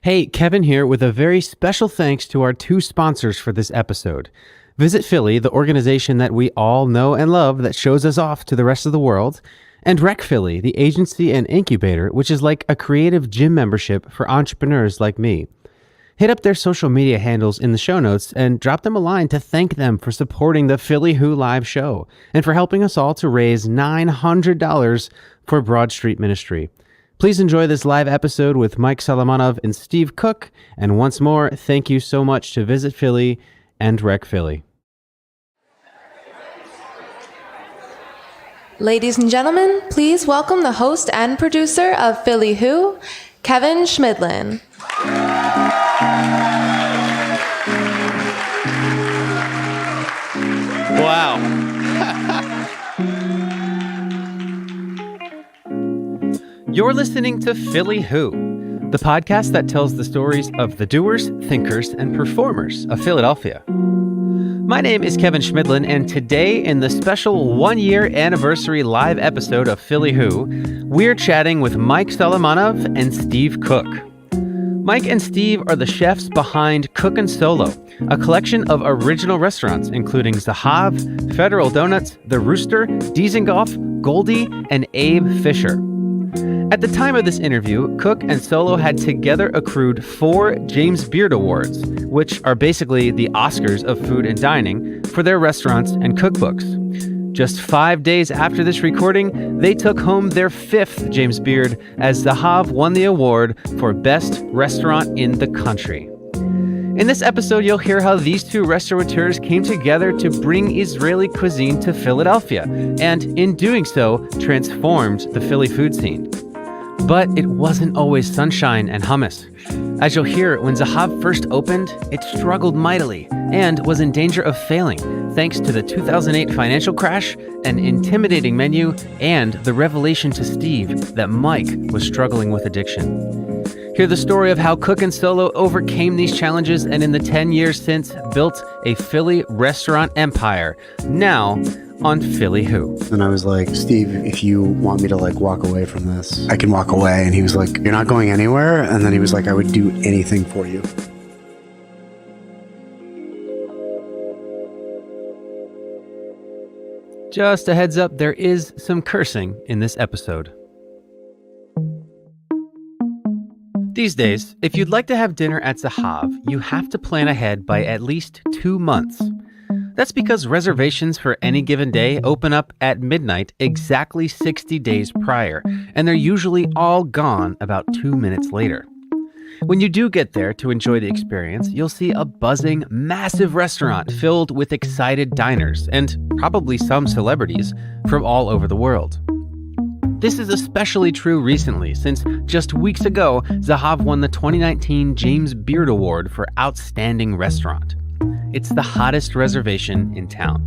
Hey, Kevin here with a very special thanks to our two sponsors for this episode. Visit Philly, the organization that we all know and love that shows us off to the rest of the world, and Rec Philly, the agency and incubator, which is like a creative gym membership for entrepreneurs like me. Hit up their social media handles in the show notes and drop them a line to thank them for supporting the Philly Who live show and for helping us all to raise $900 for Broad Street Ministry. Please enjoy this live episode with Mike Solomonov and Steve Cook. And once more, thank you so much to Visit Philly and Rec Philly. Ladies and gentlemen, please welcome the host and producer of Philly Who, Kevin Schmidlin. Wow. You're listening to Philly Who, the podcast that tells the stories of the doers, thinkers, and performers of Philadelphia. My name is Kevin Schmidlin, and today in the special one-year anniversary live episode of Philly Who, we're chatting with Mike Solomonov and Steve Cook. Mike and Steve are the chefs behind Cook and Solo, a collection of original restaurants including Zahav, Federal Donuts, The Rooster, Dizengoff, Goldie, and Abe Fisher. At the time of this interview, Cook and Solo had together accrued 4 James Beard Awards, which are basically the Oscars of food and dining, for their restaurants and cookbooks. Just 5 days after this recording, they took home their 5th James Beard as Zahav won the award for Best Restaurant in the Country. In this episode, you'll hear how these two restaurateurs came together to bring Israeli cuisine to Philadelphia, and in doing so, transformed the Philly food scene. But it wasn't always sunshine and hummus. As you'll hear, when Zahav first opened, it struggled mightily and was in danger of failing, thanks to the 2008 financial crash, an intimidating menu, and the revelation to Steve that Mike was struggling with addiction. Hear the story of how Cook and Solo overcame these challenges and in the 10 years since built a Philly restaurant empire, now on Philly Who. And I was like, Steve, if you want me to walk away from this, I can walk away. And he was like, you're not going anywhere? And then he was like, I would do anything for you. Just a heads up, there is some cursing in this episode. These days, if you'd like to have dinner at Zahav, you have to plan ahead by at least 2 months. That's because reservations for any given day open up at midnight exactly 60 days prior, and they're usually all gone about 2 minutes later. When you do get there to enjoy the experience, you'll see a buzzing, massive restaurant filled with excited diners, and probably some celebrities from all over the world. This is especially true recently, since just weeks ago, Zahav won the 2019 James Beard Award for Outstanding Restaurant. It's the hottest reservation in town.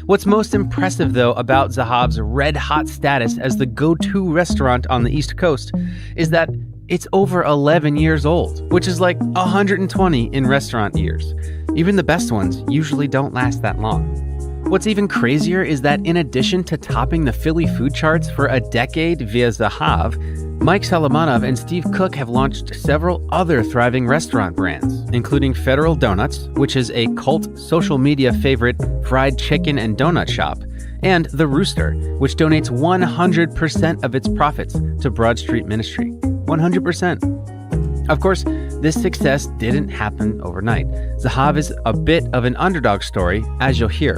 What's most impressive, though, about Zahav's red-hot status as the go-to restaurant on the East Coast is that it's over 11 years old, which is like 120 in restaurant years. Even the best ones usually don't last that long. What's even crazier is that in addition to topping the Philly food charts for a decade via Zahav, Mike Solomonov and Steve Cook have launched several other thriving restaurant brands, including Federal Donuts, which is a cult social media favorite fried chicken and donut shop, and The Rooster, which donates 100% of its profits to Broad Street Ministry. 100%. Of course, this success didn't happen overnight. Zahav is a bit of an underdog story, as you'll hear.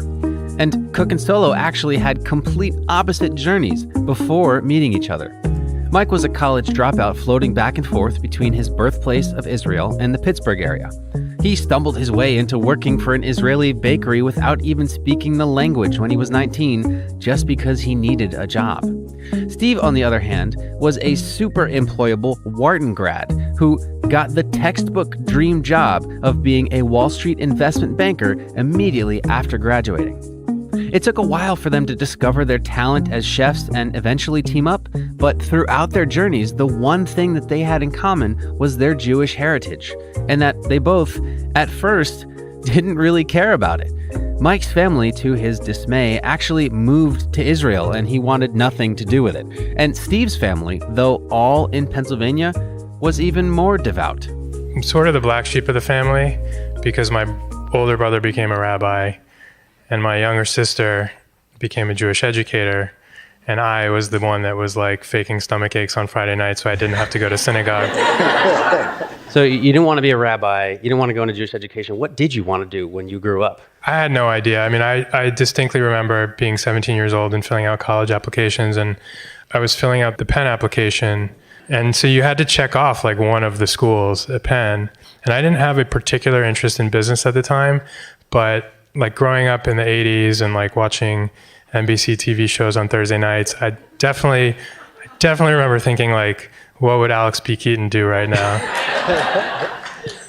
And Cook and Solo actually had complete opposite journeys before meeting each other. Mike was a college dropout floating back and forth between his birthplace of Israel and the Pittsburgh area. He stumbled his way into working for an Israeli bakery without even speaking the language when he was 19, just because he needed a job. Steve, on the other hand, was a super employable Wharton grad who got the textbook dream job of being a Wall Street investment banker immediately after graduating. It took a while for them to discover their talent as chefs and eventually team up, but throughout their journeys, the one thing that they had in common was their Jewish heritage, and that they both, at first, didn't really care about it. Mike's family, to his dismay, actually moved to Israel, and he wanted nothing to do with it. And Steve's family, though all in Pennsylvania, was even more devout. I'm sort of the black sheep of the family because my older brother became a rabbi and my younger sister became a Jewish educator. And I was the one that was like faking stomach aches on Friday night so I didn't have to go to synagogue. So you didn't want to be a rabbi. You didn't want to go into Jewish education. What did you want to do when you grew up? I had no idea. I mean, I distinctly remember being 17 years old and filling out college applications. And I was filling out the Penn application. And so you had to check off like one of the schools at Penn. And I didn't have a particular interest in business at the time. But like growing up in the 80s and like watching NBC TV shows on Thursday nights, I definitely remember thinking like, what would Alex P. Keaton do right now?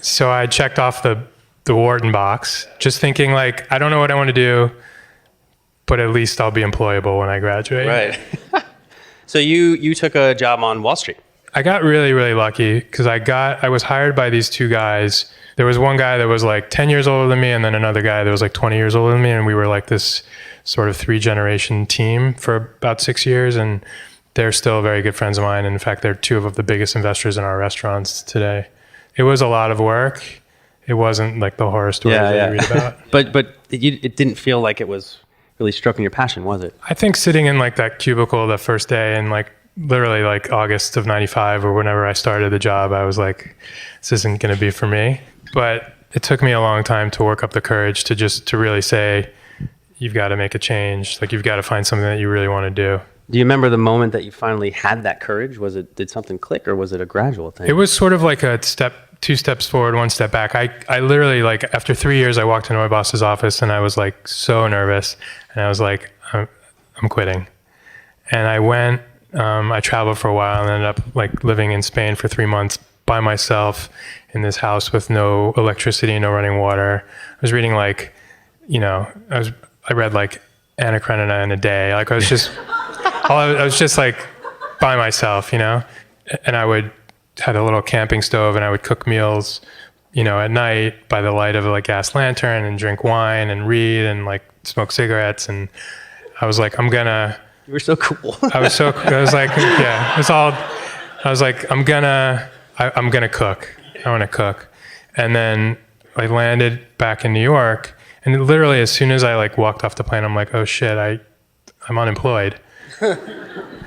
So I checked off the Wharton box, just thinking like, I don't know what I want to do, but at least I'll be employable when I graduate. Right. So you took a job on Wall Street. I got really, really lucky because I was hired by these two guys. There was one guy that was like 10 years older than me and then another guy that was like 20 years older than me. And we were like this sort of 3-generation team for about 6 years. And they're still very good friends of mine. And in fact, they're two of the biggest investors in our restaurants today. It was a lot of work. It wasn't like the horror stories that you read about. But it didn't feel like it was really stroking your passion, was it? I think sitting in like that cubicle the first day and like literally like August of 95 or whenever I started the job, I was like, this isn't going to be for me. But it took me a long time to work up the courage to really say, you've got to make a change. Like you've got to find something that you really want to do. Do you remember the moment that you finally had that courage? Did something click or was it a gradual thing? It was sort of like a 2 steps forward, 1 step back. I literally like after 3 years, I walked into my boss's office and I was like so nervous and I was like, I'm quitting. And I went, I traveled for a while and ended up like living in Spain for 3 months by myself in this house with no electricity, no running water. I was reading like, I read like Anna Karenina in a day. Like I was just like by myself, and I had a little camping stove and I would cook meals, at night by the light of a gas lantern and drink wine and read and like smoke cigarettes. And I was like, You were so cool. I was like, yeah, it was all, I was like, I'm gonna cook. I want to cook. And then I landed back in New York and literally as soon as I like walked off the plane, I'm like, oh shit, I'm unemployed.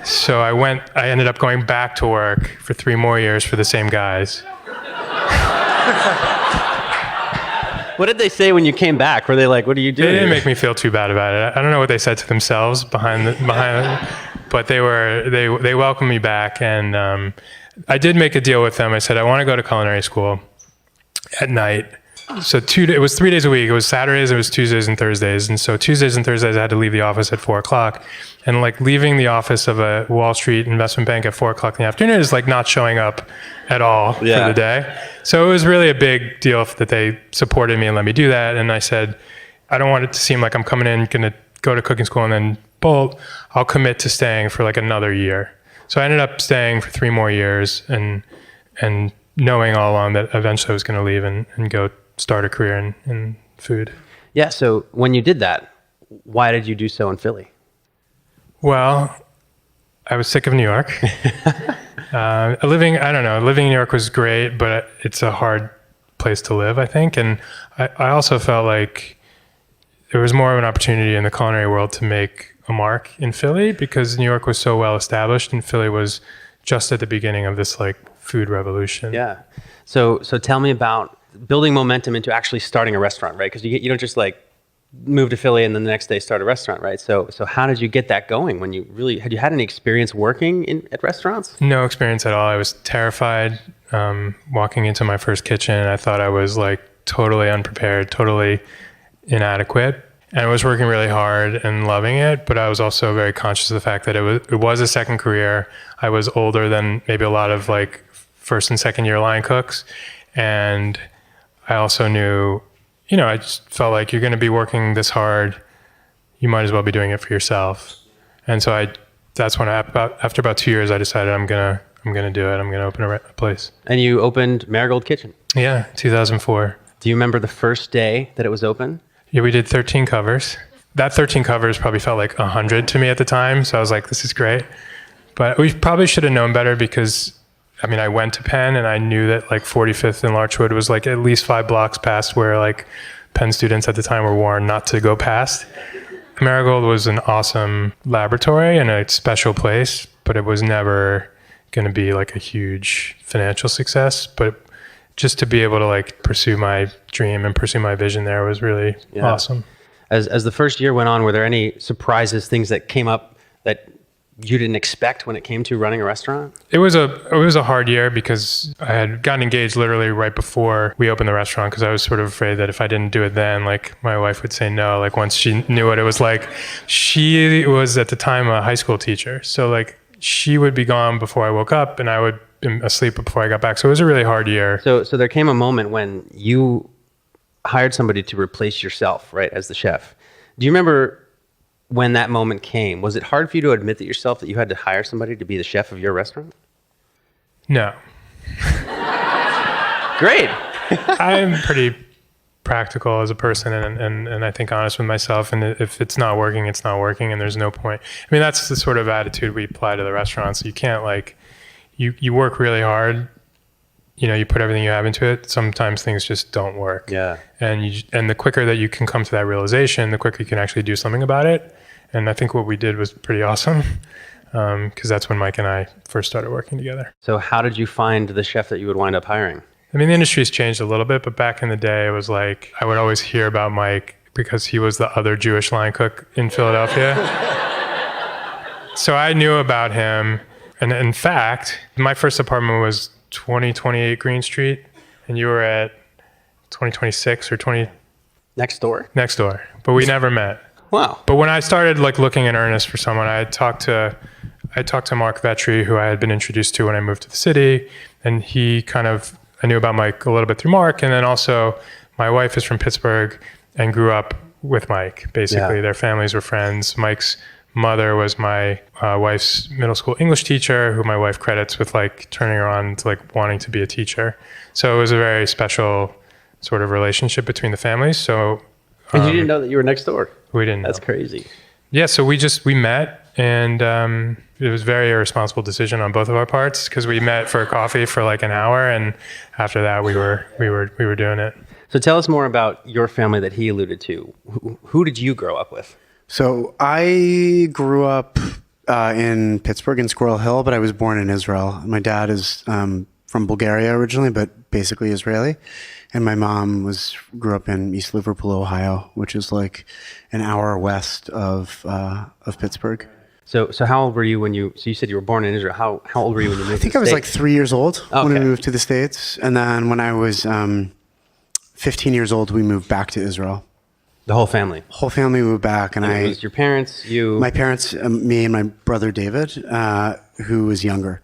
So I ended up going back to work for 3 more years for the same guys. What did they say when you came back? Were they like, what are you doing? They didn't make me feel too bad about it. I don't know what they said to themselves behind but they welcomed me back. And I did make a deal with them. I said, I want to go to culinary school at night. So it was 3 days a week. It was Saturdays, it was Tuesdays and Thursdays. And so Tuesdays and Thursdays, I had to leave the office at 4:00. And like leaving the office of a Wall Street investment bank at 4:00 in the afternoon is like not showing up at all for the day. So it was really a big deal that they supported me and let me do that. And I said, I don't want it to seem like I'm coming in, going to go to cooking school and then bolt. I'll commit to staying for like another year. So I ended up staying for 3 more years and knowing all along that eventually I was going to leave and go start a career in food. Yeah. So when you did that, why did you do so in Philly? Well, I was sick of New York. Living in New York was great, but it's a hard place to live, I think. And I also felt like there was more of an opportunity in the culinary world to make a mark in Philly because New York was so well established and Philly was just at the beginning of this like food revolution. Yeah. So tell me about building momentum into actually starting a restaurant, right? Because you don't just like move to Philly and then the next day start a restaurant, right? So how did you get that going when had you had any experience working at restaurants? No experience at all. I was terrified walking into my first kitchen. I thought I was like totally unprepared, totally inadequate. And I was working really hard and loving it, but I was also very conscious of the fact that it was a second career. I was older than maybe a lot of like first and second year line cooks. And I also knew, I just felt like you're going to be working this hard. You might as well be doing it for yourself. And so that's when after about 2 years, I decided I'm going to do it. I'm going to open a place. And you opened Marigold Kitchen. Yeah, 2004. Do you remember the first day that it was open? Yeah, we did 13 covers. That 13 covers probably felt like 100 to me at the time. So I was like, this is great. But we probably should have known better because I mean, I went to Penn and I knew that like 45th and Larchwood was like at least 5 blocks past where like Penn students at the time were warned not to go past. Marigold was an awesome laboratory and a special place, but it was never going to be like a huge financial success. But just to be able to like pursue my dream and pursue my vision there was really awesome. As the first year went on, were there any surprises, things that came up that you didn't expect when it came to running a restaurant? It was a hard year because I had gotten engaged literally right before we opened the restaurant, because I was sort of afraid that if I didn't do it then, like my wife would say no, like once she knew what it was like. She was at the time a high school teacher. So like she would be gone before I woke up and I would be asleep before I got back. So it was a really hard year. So there came a moment when you hired somebody to replace yourself, right, as the chef. Do you remember when that moment came? Was it hard for you to admit that yourself that you had to hire somebody to be the chef of your restaurant? No. Great. I'm pretty practical as a person and I think honest with myself. And if it's not working, it's not working and there's no point. I mean, that's the sort of attitude we apply to the restaurants. You can't like, you work really hard. You know, you put everything you have into it. Sometimes things just don't work. Yeah. And the quicker that you can come to that realization, the quicker you can actually do something about it. And I think what we did was pretty awesome, because that's when Mike and I first started working together. So how did you find the chef that you would wind up hiring? I mean, the industry's changed a little bit, but back in the day, it was like I would always hear about Mike because he was the other Jewish line cook in Philadelphia. So I knew about him. And in fact, my first apartment was 2028 Green Street, and you were at 2026 or 20... Next door? Next door. But we never met. Wow. But when I started like looking in earnest for someone, I talked to Mark Vetri, who I had been introduced to when I moved to the city. And I knew about Mike a little bit through Mark. And then also my wife is from Pittsburgh and grew up with Mike. Basically, Their families were friends. Mike's mother was my wife's middle school English teacher, who my wife credits with like turning her on to like wanting to be a teacher. So it was a very special sort of relationship between the families. So And you didn't know that you were next door? We didn't know. That's crazy. Yeah, so we met, and it was a very irresponsible decision on both of our parts, because we met for coffee for like an hour, and after that we were doing it. So tell us more about your family that he alluded to. Who did you grow up with? So I grew up in Pittsburgh in Squirrel Hill, but I was born in Israel. My dad is from Bulgaria originally, but basically Israeli. And my mom grew up in East Liverpool, Ohio, which is like an hour west of Pittsburgh. So how old were you so you said you were born in Israel. How old were you when you moved to the States? I think I was like 3 years old when we Okay. moved to the States. And then when I was 15 years old, we moved back to Israel. The whole family? Whole family moved back. And It was your parents, you? My parents, me and my brother David, who was younger.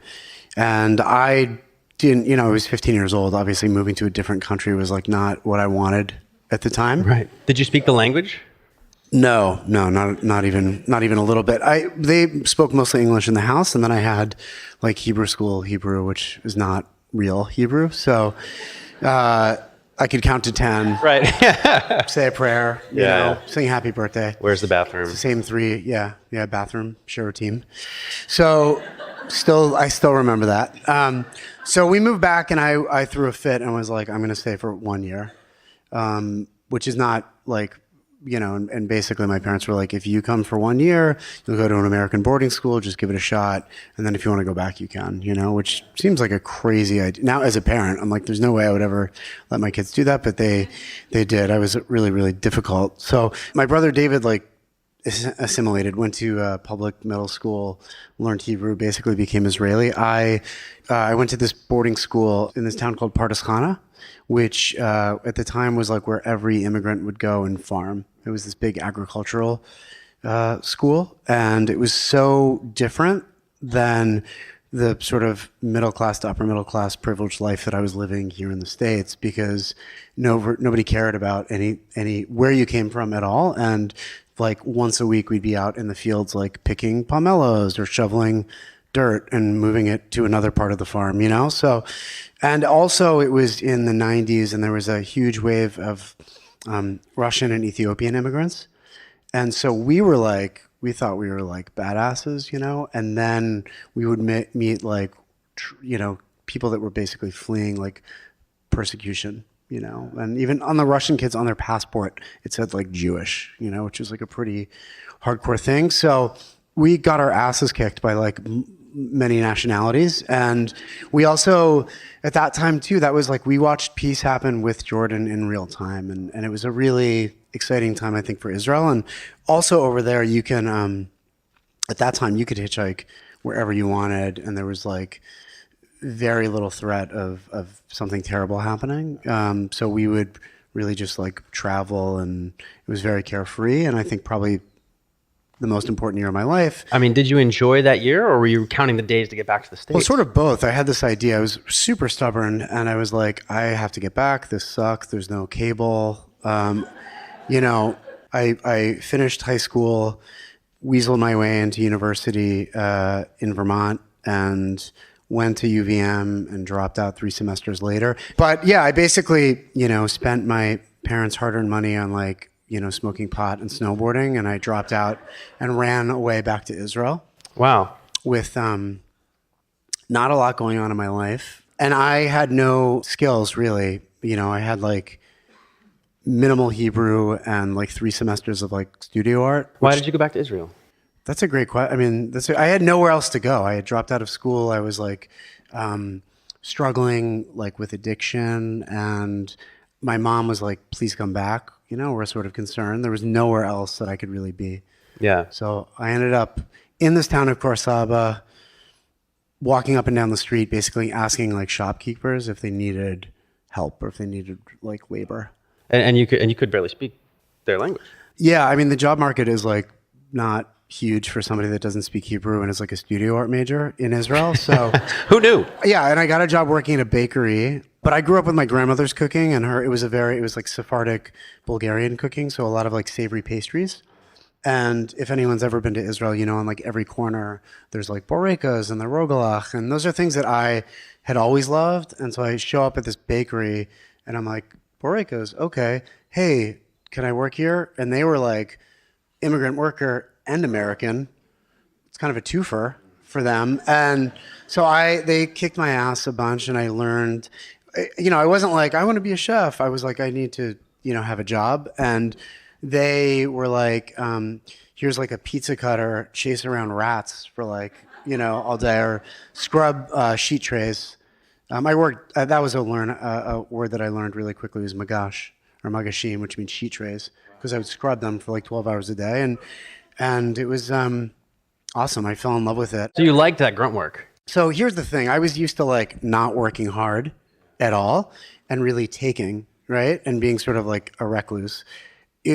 And I didn't, I was 15 years old. Obviously moving to a different country was like not what I wanted at the time. Right. Did you speak the language? No, not even a little bit. They spoke mostly English in the house, and then I had like Hebrew school Hebrew, which is not real Hebrew. So I could count to 10. Right. Say a prayer, sing happy birthday. Where's the bathroom? Same 3, bathroom, share a team. So I still remember that. So we moved back, and I threw a fit and was like, I'm going to stay for 1 year, which is not like, and basically my parents were like, if you come for 1 year, you'll go to an American boarding school, just give it a shot. And then if you want to go back, you can, which seems like a crazy idea. Now as a parent, I'm like, there's no way I would ever let my kids do that, but they did. I was really, really difficult. So my brother David, like, assimilated, went to public middle school, learned Hebrew, basically became Israeli. I went to this boarding school in this town called Pardes Chana, which at the time was like where every immigrant would go and farm. It was this big agricultural school, and it was so different than the sort of middle class to upper middle class privileged life that I was living here in the States, because nobody cared about any where you came from at all. And like once a week we'd be out in the fields like picking pomelos or shoveling dirt and moving it to another part of the farm, So, and also it was in the 90s, and there was a huge wave of Russian and Ethiopian immigrants. And so we thought we were like badasses, and then we would meet like, people that were basically fleeing like persecution, you know, and even on the Russian kids on their passport, it said like Jewish, you know, which is like a pretty hardcore thing. So we got our asses kicked by like many nationalities. And we also, at that time too, that was like, we watched peace happen with Jordan in real time. And it was a really exciting time, I think, for Israel. And also over there, you can, at that time, you could hitchhike wherever you wanted. And there was like very little threat of something terrible happening. So we would really just like travel, and it was very carefree. And I think probably the most important year of my life. I mean, did you enjoy that year, or were you counting the days to get back to the States? Well, sort of both. I had this idea. I was super stubborn, and I was like, I have to get back. This sucks. There's no cable. You know, I finished high school, weaseled my way into university in Vermont, and went to UVM and dropped out 3 semesters later. But yeah, I basically, you know, spent my parents' hard-earned money on like, you know, smoking pot and snowboarding, and I dropped out and ran away back to Israel. Wow. With not a lot going on in my life. And I had no skills, really. You know, I had like minimal Hebrew and like 3 semesters of like studio art. Why did you go back to Israel? That's a great question. I mean, I had nowhere else to go. I had dropped out of school. I was like struggling like with addiction, and my mom was like, please come back. You know, we're sort of concerned. There was nowhere else that I could really be. Yeah. So I ended up in this town of Kfar Saba, walking up and down the street, basically asking like shopkeepers if they needed help or if they needed like labor. And you could barely speak their language. Yeah, I mean, the job market is like not huge for somebody that doesn't speak Hebrew and is like a studio art major in Israel. So who knew? Yeah, and I got a job working at a bakery. But I grew up with my grandmother's cooking, and it was like Sephardic Bulgarian cooking, so a lot of like savory pastries. And if anyone's ever been to Israel, you know, on like every corner, there's like borekas and the rogalach, and those are things that I had always loved. And so I show up at this bakery, and I'm like, borekas, okay. Hey, can I work here? And they were like, immigrant worker and American. It's kind of a twofer for them. And so they kicked my ass a bunch, and I learned. You know, I wasn't like, I want to be a chef. I was like, I need to, you know, have a job. And they were like, here's like a pizza cutter, chase around rats for like, you know, all day, or scrub sheet trays. I worked, that was a word that I learned really quickly, was magash, or magashim, which means sheet trays, because I would scrub them for like 12 hours a day. And it was awesome. I fell in love with it. So you liked that grunt work? So here's the thing. I was used to like not working hard at all and really taking, right? And being sort of like a recluse.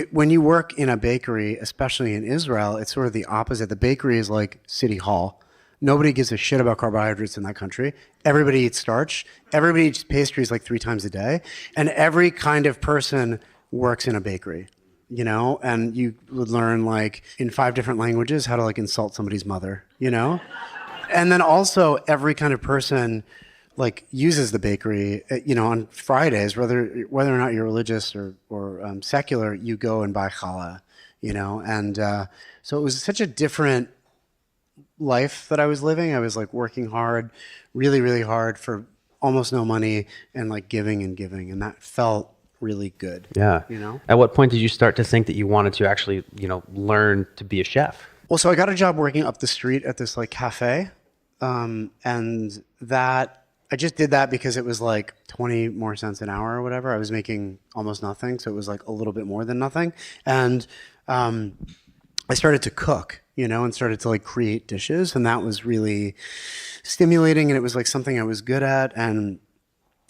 When you work in a bakery, especially in Israel, it's sort of the opposite. The bakery is like City Hall. Nobody gives a shit about carbohydrates in that country. Everybody eats starch. Everybody eats pastries like 3 times a day. And every kind of person works in a bakery, you know? And you would learn like in 5 different languages how to like insult somebody's mother, you know? And then also every kind of person like uses the bakery, you know, on Fridays, whether or not you're religious or secular, you go and buy challah, you know, and so it was such a different life that I was living. I was like working hard, really, really hard for almost no money, and like giving, and that felt really good. Yeah. You know. At what point did you start to think that you wanted to actually, you know, learn to be a chef? Well, so I got a job working up the street at this like cafe, and that. I just did that because it was like 20 more cents an hour or whatever. I was making almost nothing, so it was like a little bit more than nothing. And I started to cook, you know, and started to like create dishes, and that was really stimulating, and it was like something I was good at, and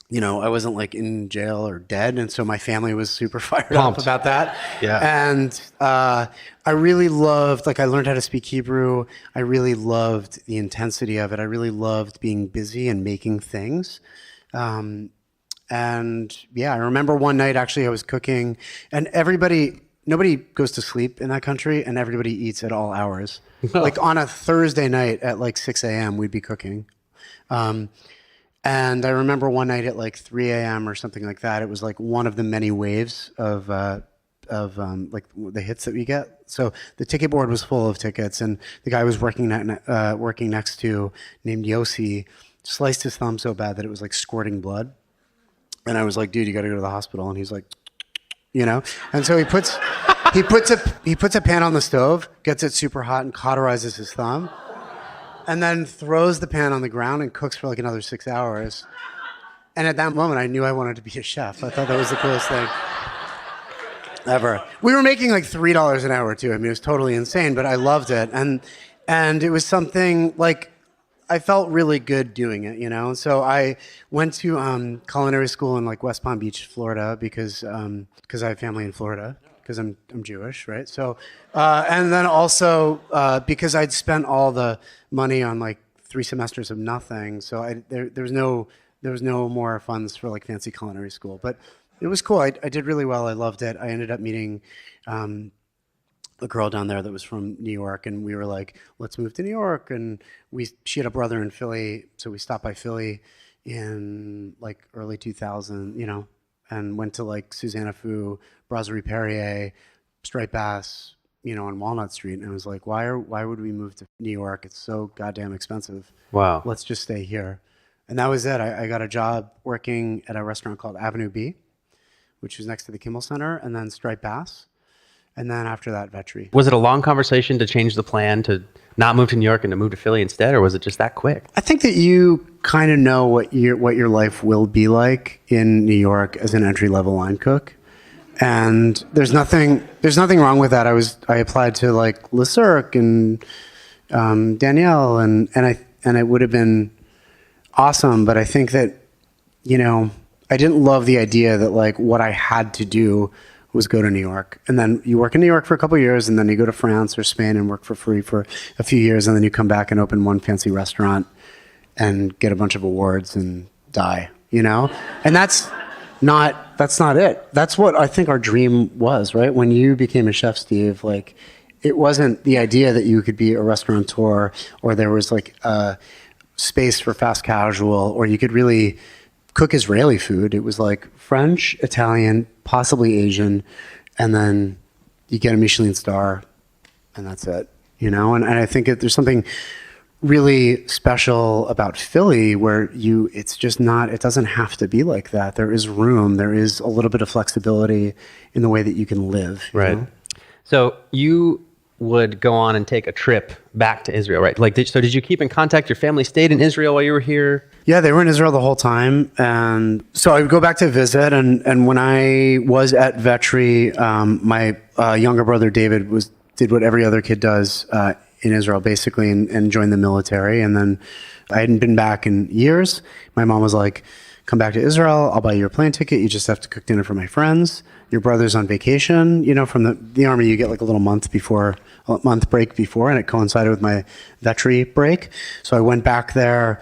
you know, I wasn't like in jail or dead, and so my family was super fired up about that. Yeah. And I really loved, like I learned how to speak Hebrew. I really loved the intensity of it. I really loved being busy and making things. And yeah, I remember one night actually I was cooking, and nobody goes to sleep in that country, and everybody eats at all hours. Like on a Thursday night at like 6 a.m. we'd be cooking. And I remember one night at like 3 a.m. or something like that, it was like one of the many waves of like the hits that we get. So the ticket board was full of tickets, and the guy I was working next to, named Yossi, sliced his thumb so bad that it was like squirting blood. And I was like, dude, you got to go to the hospital. And he's like, and so he puts a pan on the stove, gets it super hot and cauterizes his thumb, and then throws the pan on the ground and cooks for like another 6 hours. And at that moment, I knew I wanted to be a chef. I thought that was the coolest thing ever. We were making like $3 an hour too. I mean, it was totally insane, but I loved it. And it was something like, I felt really good doing it, And so I went to culinary school in like West Palm Beach, Florida, because I have family in Florida, because I'm Jewish, right? So, and then also because I'd spent all the money on like 3 semesters of nothing, so there was no more funds for like fancy culinary school, but it was cool. I did really well. I loved it. I ended up meeting a girl down there that was from New York, and we were like, let's move to New York. And she had a brother in Philly, so we stopped by Philly in like early 2000, and went to like Susanna Fu, Brasserie Perrier, Striped Bass, on Walnut Street. And I was like, why would we move to New York? It's so goddamn expensive. Wow. Let's just stay here. And that was it. I got a job working at a restaurant called Avenue B, which was next to the Kimmel Center, and then Striped Bass. And then after that, Vetri. Was it a long conversation to change the plan to not move to New York and to move to Philly instead, or was it just that quick? I think that you kind of know what your life will be like in New York as an entry-level line cook. And there's nothing wrong with that. I applied to like Le Cirque and Danielle, and it would have been awesome, but I think that, I didn't love the idea that like what I had to do was go to New York. And then you work in New York for a couple of years, and then you go to France or Spain and work for free for a few years, and then you come back and open one fancy restaurant and get a bunch of awards and die, And that's not it. That's what I think our dream was, right? When you became a chef, Steve, like it wasn't the idea that you could be a restaurateur or there was like a space for fast casual or you could really cook Israeli food. It was like French, Italian, possibly Asian, and then you get a Michelin star, and that's it, And I think there's something really special about Philly where it doesn't have to be like that. There is room, there is a little bit of flexibility in the way that you can live. Right. So you would go on and take a trip back to Israel, right? Like, did you keep in contact? Your family stayed in Israel while you were here? Yeah, they were in Israel the whole time. And so I would go back to visit. And when I was at Vetri, my younger brother, David, did what every other kid does in Israel, basically, and joined the military. And then I hadn't been back in years. My mom was like, come back to Israel. I'll buy you a plane ticket. You just have to cook dinner for my friends. Your brother's on vacation. From the army, you get like a month break before, and it coincided with my Vetri break. So I went back there.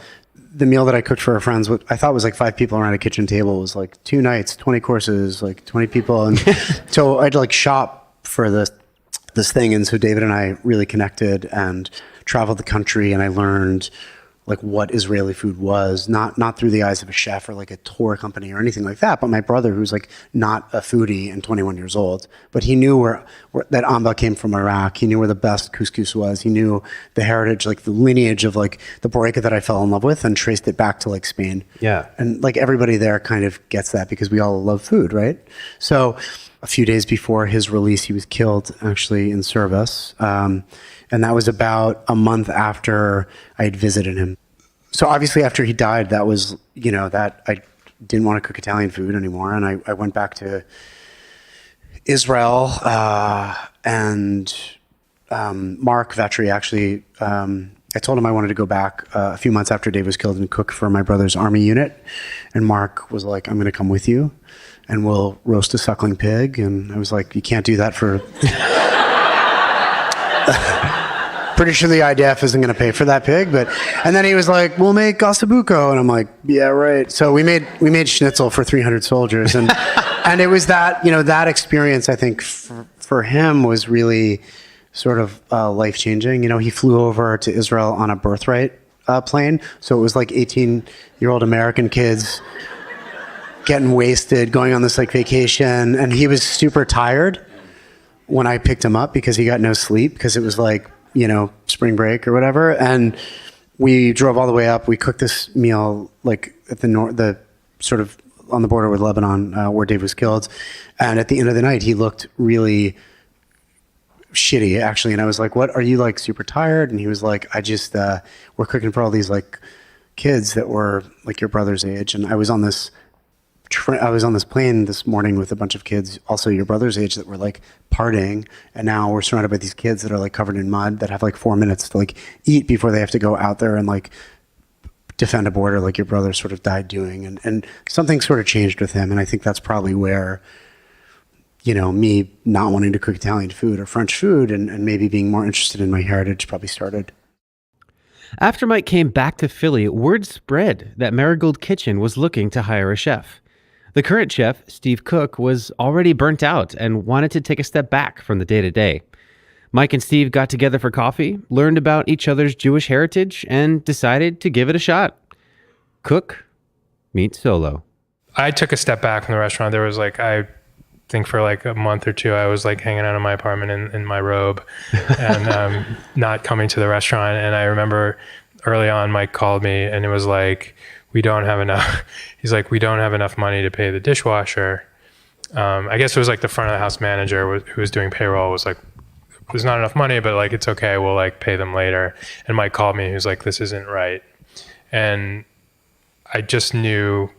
The meal that I cooked for our friends, I thought was like 5 people around a kitchen table, was like 2 nights, 20 courses, like 20 people. And so I had to like shop for this thing. And so David and I really connected and traveled the country, and I learned like what Israeli food was, not through the eyes of a chef or like a tour company or anything like that, but my brother, who's like not a foodie and 21 years old, but he knew where that amba came from Iraq. He knew where the best couscous was. He knew the heritage, like the lineage of like the boreka that I fell in love with, and traced it back to like Spain. Yeah. And like everybody there kind of gets that because we all love food, right? So a few days before his release, he was killed actually in service. And that was about a month after I had visited him. So obviously after he died, that was, that I didn't want to cook Italian food anymore. And I went back to Israel, and Mark Vetri actually, I told him I wanted to go back a few months after Dave was killed and cook for my brother's army unit. And Mark was like, I'm going to come with you and we'll roast a suckling pig. And I was like, you can't do that for... Pretty sure the IDF isn't going to pay for that pig, and then he was like, "We'll make ossobuco," and I'm like, "Yeah, right." So we made schnitzel for 300 soldiers, and and it was that that experience I think for him was really sort of life changing. He flew over to Israel on a birthright plane, so it was like 18-year-old American kids getting wasted, going on this like vacation, and he was super tired when I picked him up because he got no sleep because it was like spring break or whatever. And we drove all the way up. We cooked this meal like at the sort of on the border with Lebanon, where Dave was killed. And at the end of the night, he looked really shitty, actually. And I was like, "What? Are you like super tired?" And he was like, "I just we're cooking for all these like kids that were like your brother's age." And I was on this plane this morning with a bunch of kids, also your brother's age, that were like partying, and now we're surrounded by these kids that are like covered in mud that have like 4 minutes to like eat before they have to go out there and like defend a border like your brother sort of died doing. And something sort of changed with him, and I think that's probably where, you know, me not wanting to cook Italian food or French food and maybe being more interested in my heritage probably started. After Mike came back to Philly, word spread that Marigold Kitchen was looking to hire a chef. The current chef, Steve Cook, was already burnt out and wanted to take a step back from the day-to-day. Mike and Steve got together for coffee, learned about each other's Jewish heritage, and decided to give it a shot. Cook meets Solo. I took a step back from the restaurant. There was like, I think for like a month or two, I was like hanging out in my apartment in my robe and not coming to the restaurant. And I remember early on, Mike called me and it was like, we don't have enough. He's like, we don't have enough money to pay the dishwasher. I guess it was like the front of the house manager who was doing payroll was like, there's not enough money, but like, it's okay. We'll like pay them later. And Mike called me. He was like, this isn't right. And I just knew,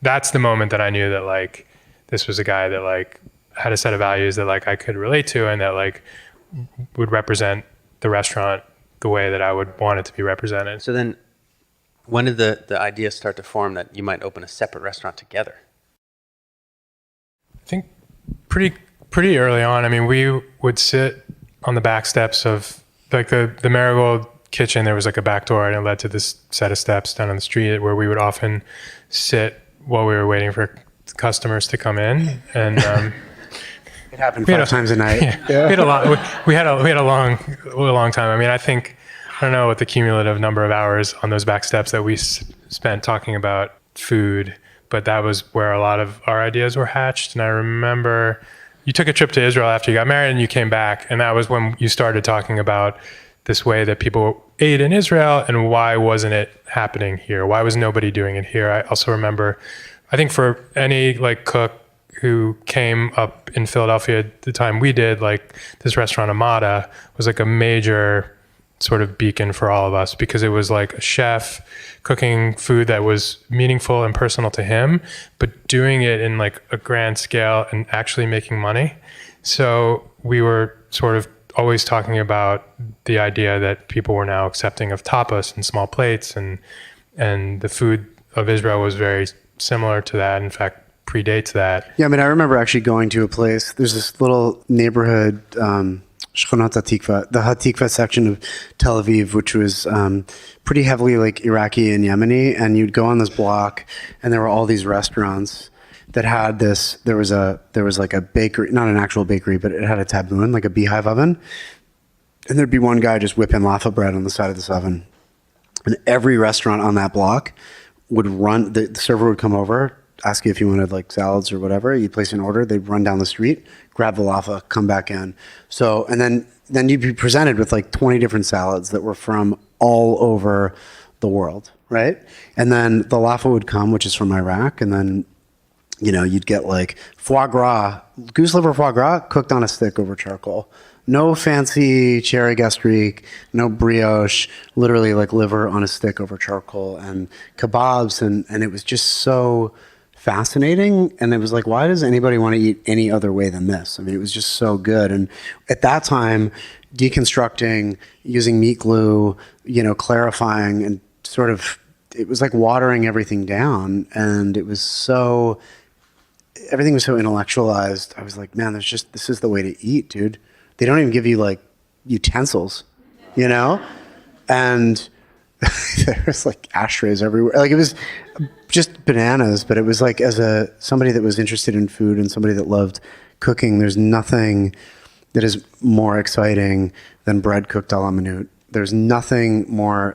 that's the moment that I knew that like, this was a guy that like had a set of values that like I could relate to and that like would represent the restaurant the way that I would want it to be represented. So then when did the idea start to form that you might open a separate restaurant together? I think pretty early on. I mean, we would sit on the back steps of like the Marigold Kitchen. There was like a back door and it led to this set of steps down on the street where we would often sit while we were waiting for customers to come in. And it happened 5 times a night. Yeah. We had a long time. I mean, I don't know what the cumulative number of hours on those back steps that we spent talking about food, but that was where a lot of our ideas were hatched. And I remember you took a trip to Israel after you got married and you came back, and that was when you started talking about this way that people ate in Israel and why wasn't it happening here? Why was nobody doing it here? I also remember, I think for any like cook who came up in Philadelphia at the time we did, like this restaurant Amada was like a major sort of beacon for all of us because it was like a chef cooking food that was meaningful and personal to him, but doing it in like a grand scale and actually making money. So we were sort of always talking about the idea that people were now accepting of tapas and small plates, and the food of Israel was very similar to that. In fact, predates that. Yeah, I mean, I remember actually going to a place. There's this little neighborhood, Shchonat HaTikva, the HaTikva section of Tel Aviv, which was pretty heavily like Iraqi and Yemeni. And you'd go on this block, and there were all these restaurants that had this. There was like a bakery, not an actual bakery, but it had a taboon, like a beehive oven. And there'd be one guy just whipping laffa bread on the side of this oven. And every restaurant on that block would run. The server would come over, ask you if you wanted like salads or whatever. You place an order, they'd run down the street, grab the laffa, come back in. So, and then you'd be presented with like 20 different salads that were from all over the world, right? And then the laffa would come, which is from Iraq, and then, you know, you'd get like foie gras, goose liver foie gras cooked on a stick over charcoal. No fancy cherry gastrique, no brioche, literally like liver on a stick over charcoal, and kebabs, and it was just so fascinating. And it was like, why does anybody want to eat any other way than this? I mean, it was just so good. And at that time, deconstructing, using meat glue, you know, clarifying, and sort of, it was like watering everything down. And it was so, everything was so intellectualized. I was like, man, this is the way to eat, dude. They don't even give you like utensils, you know? And there's like ashtrays everywhere. Like it was just bananas, but it was like, as somebody that was interested in food and somebody that loved cooking, there's nothing that is more exciting than bread cooked a la minute. There's nothing more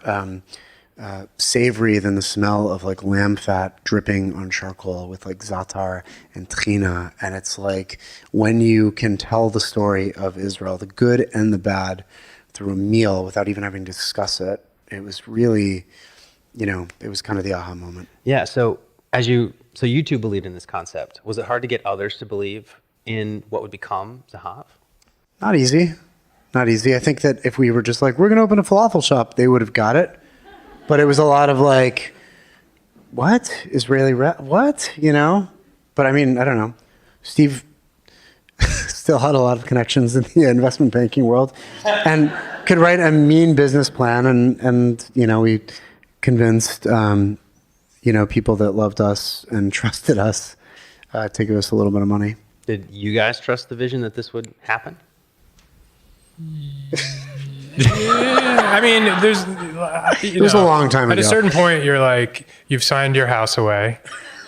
savory than the smell of like lamb fat dripping on charcoal with like za'atar and tahina. And it's like, when you can tell the story of Israel, the good and the bad, through a meal without even having to discuss it, it was really, it was kind of the aha moment. Yeah. So you two believed in this concept. Was it hard to get others to believe in what would become Zahav? Not easy. Not easy. I think that if we were just like, we're going to open a falafel shop, they would have got it. But it was a lot of like, what? What? But I mean, I don't know. Steve still had a lot of connections in the investment banking world and could write a mean business plan. And we convinced, people that loved us and trusted us to give us a little bit of money. Did you guys trust the vision that this would happen? Yeah, I mean, it was a long time ago. At a certain point, you're like, you've signed your house away,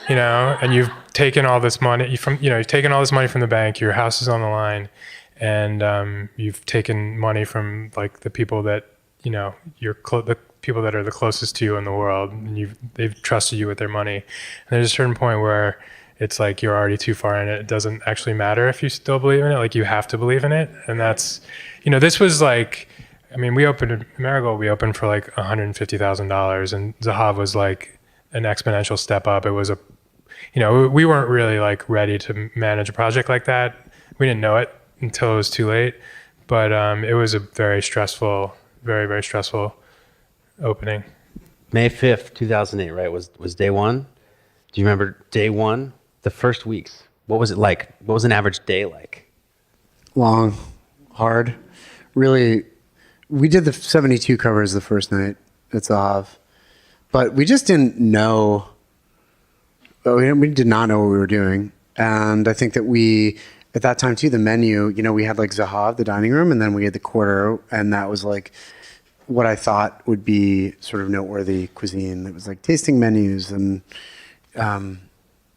and you've taken all this money from the bank. Your house is on the line, and you've taken money from like the people that the people that are the closest to you in the world, and they've trusted you with their money. And there's a certain point where it's like you're already too far in it. It doesn't actually matter if you still believe in it. Like you have to believe in it, and that's, this was like. I mean, Marigold, we opened for like $150,000, and Zahav was like an exponential step up. It was we weren't really like ready to manage a project like that. We didn't know it until it was too late, but it was a very stressful, very, very stressful opening. May 5th, 2008, right, was day one. Do you remember day one, the first weeks? What was it like? What was an average day like? Long, hard, really. We did the 72 covers the first night at Zahav, but we just didn't know. We did not know what we were doing. And I think that at that time too, the menu, we had like Zahav, the dining room, and then we had the quarter, and that was like what I thought would be sort of noteworthy cuisine. It was like tasting menus, and then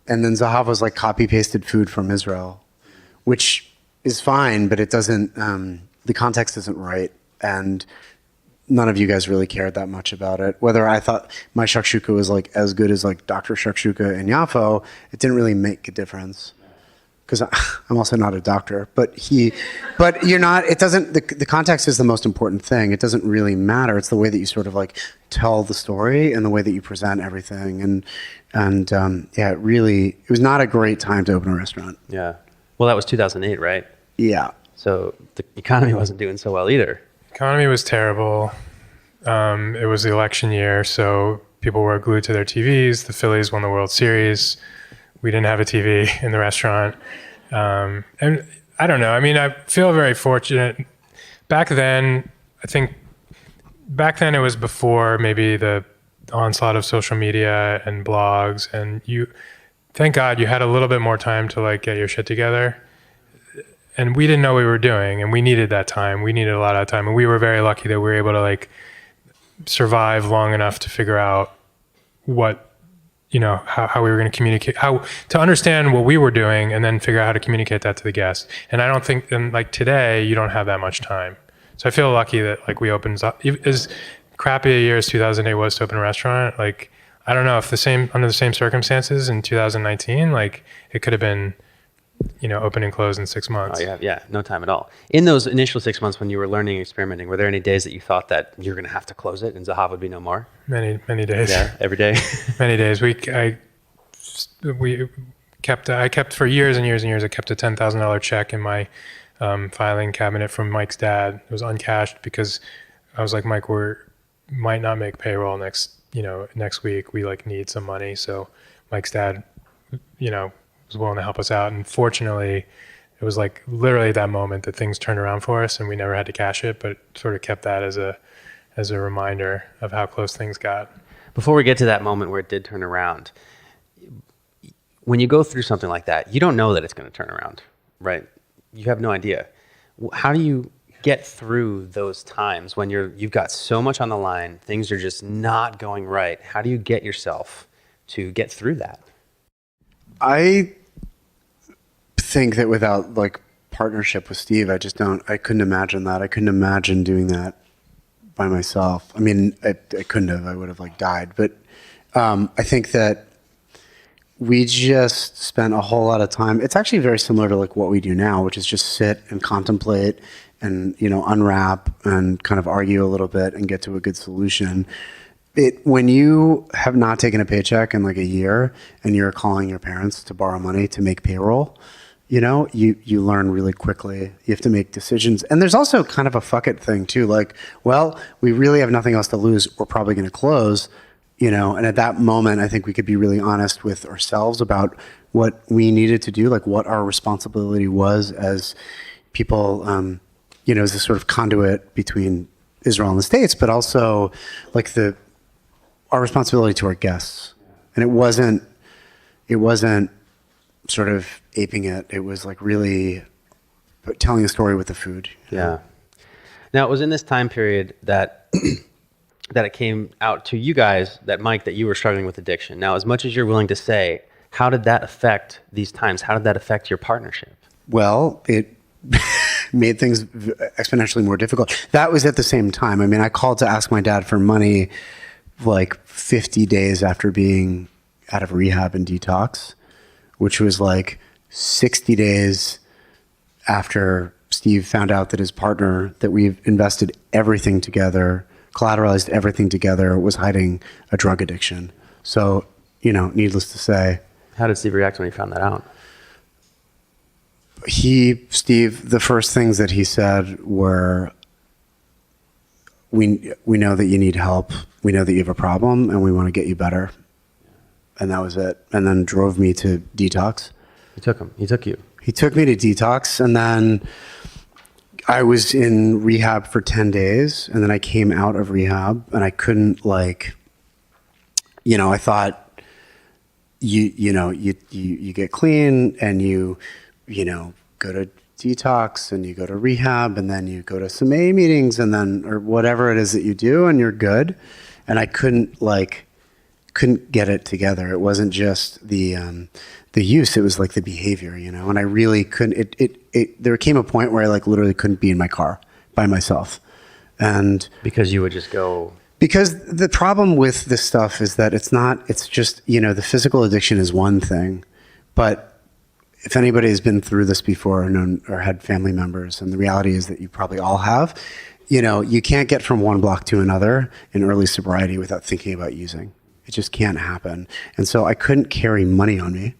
Zahav was like copy pasted food from Israel, which is fine, but it doesn't, the context isn't right. And none of you guys really cared that much about it. Whether I thought my shakshuka was like as good as like Dr. Shakshuka in Yafo, it didn't really make a difference. Because I'm also not a doctor, but you're not, it doesn't, the context is the most important thing. It doesn't really matter. It's the way that you sort of like tell the story and the way that you present everything. And it was not a great time to open a restaurant. Yeah. Well, that was 2008, right? Yeah. So the economy wasn't doing so well either. Economy was terrible. It was the election year, so people were glued to their TVs. The Phillies won the World Series. We didn't have a TV in the restaurant. And I don't know. I mean, I feel very fortunate. Back then it was before maybe the onslaught of social media and blogs, and thank God you had a little bit more time to like get your shit together. And we didn't know what we were doing, and we needed that time. We needed a lot of time, and we were very lucky that we were able to like survive long enough to figure out what, how we were going to communicate, how to understand what we were doing, and then figure out how to communicate that to the guests. And I don't think, and like today, you don't have that much time. So I feel lucky that like we opened, as crappy a year as 2008 was to open a restaurant. Like I don't know if under the same circumstances in 2019, like it could have been. Open and close in 6 months. Oh, yeah, no time at all. In those initial 6 months when you were learning and experimenting, were there any days that you thought that you're going to have to close it and Zahav would be no more? Many days. Yeah, every day. Many days. I kept for years and years and years. I kept a $10,000 check in my filing cabinet from Mike's dad. It was uncashed because I was like, Mike, might not make payroll next week. We like need some money. So Mike's dad, was willing to help us out. And fortunately, it was like literally that moment that things turned around for us and we never had to cash it, but sort of kept that as a reminder of how close things got. Before we get to that moment where it did turn around, when you go through something like that, you don't know that it's going to turn around, right? You have no idea. How do you get through those times when you've got so much on the line, things are just not going right? How do you get yourself to get through that? I think that without like partnership with Steve, I couldn't imagine that. I couldn't imagine doing that by myself. I mean, I couldn't have, I would have like died. But I think that we just spent a whole lot of time. It's actually very similar to like what we do now, which is just sit and contemplate and unwrap and kind of argue a little bit and get to a good solution. When you have not taken a paycheck in like a year and you're calling your parents to borrow money to make payroll, you learn really quickly. You have to make decisions. And there's also kind of a fuck it thing too. Like, well, we really have nothing else to lose. We're probably going to close, and at that moment, I think we could be really honest with ourselves about what we needed to do, like what our responsibility was as people, as a sort of conduit between Israel and the States, but also like our responsibility to our guests. And it wasn't sort of aping it. It was like really telling a story with the food. Yeah. Now it was in this time period that that it came out to you guys that Mike, that you were struggling with addiction. Now, as much as you're willing to say, how did that affect these times? How did that affect your partnership? Well, it made things exponentially more difficult. That was at the same time. I mean, I called to ask my dad for money like 50 days after being out of rehab and detox, which was like 60 days after Steve found out that his partner, that we've invested everything together, collateralized everything together, was hiding a drug addiction. So, needless to say. How did Steve react when he found that out? Steve, the first things that he said were, we know that you need help. We know that you have a problem and we want to get you better. And that was it. And then drove me to detox. He took you. He took me to detox, and then I was in rehab for 10 days, and then I came out of rehab, and I couldn't I thought you get clean and you go to detox and you go to rehab and then you go to some AA meetings and then, or whatever it is that you do, and you're good. And I couldn't get it together. It wasn't just the use, it was like the behavior, and I really couldn't, there came a point where I literally couldn't be in my car by myself. And because you would just go. Because the problem with this stuff is that it's just, the physical addiction is one thing, but if anybody has been through this before or known or had family members, and the reality is that you probably all have, you can't get from one block to another in early sobriety without thinking about using. It just can't happen. And so I couldn't carry money on me.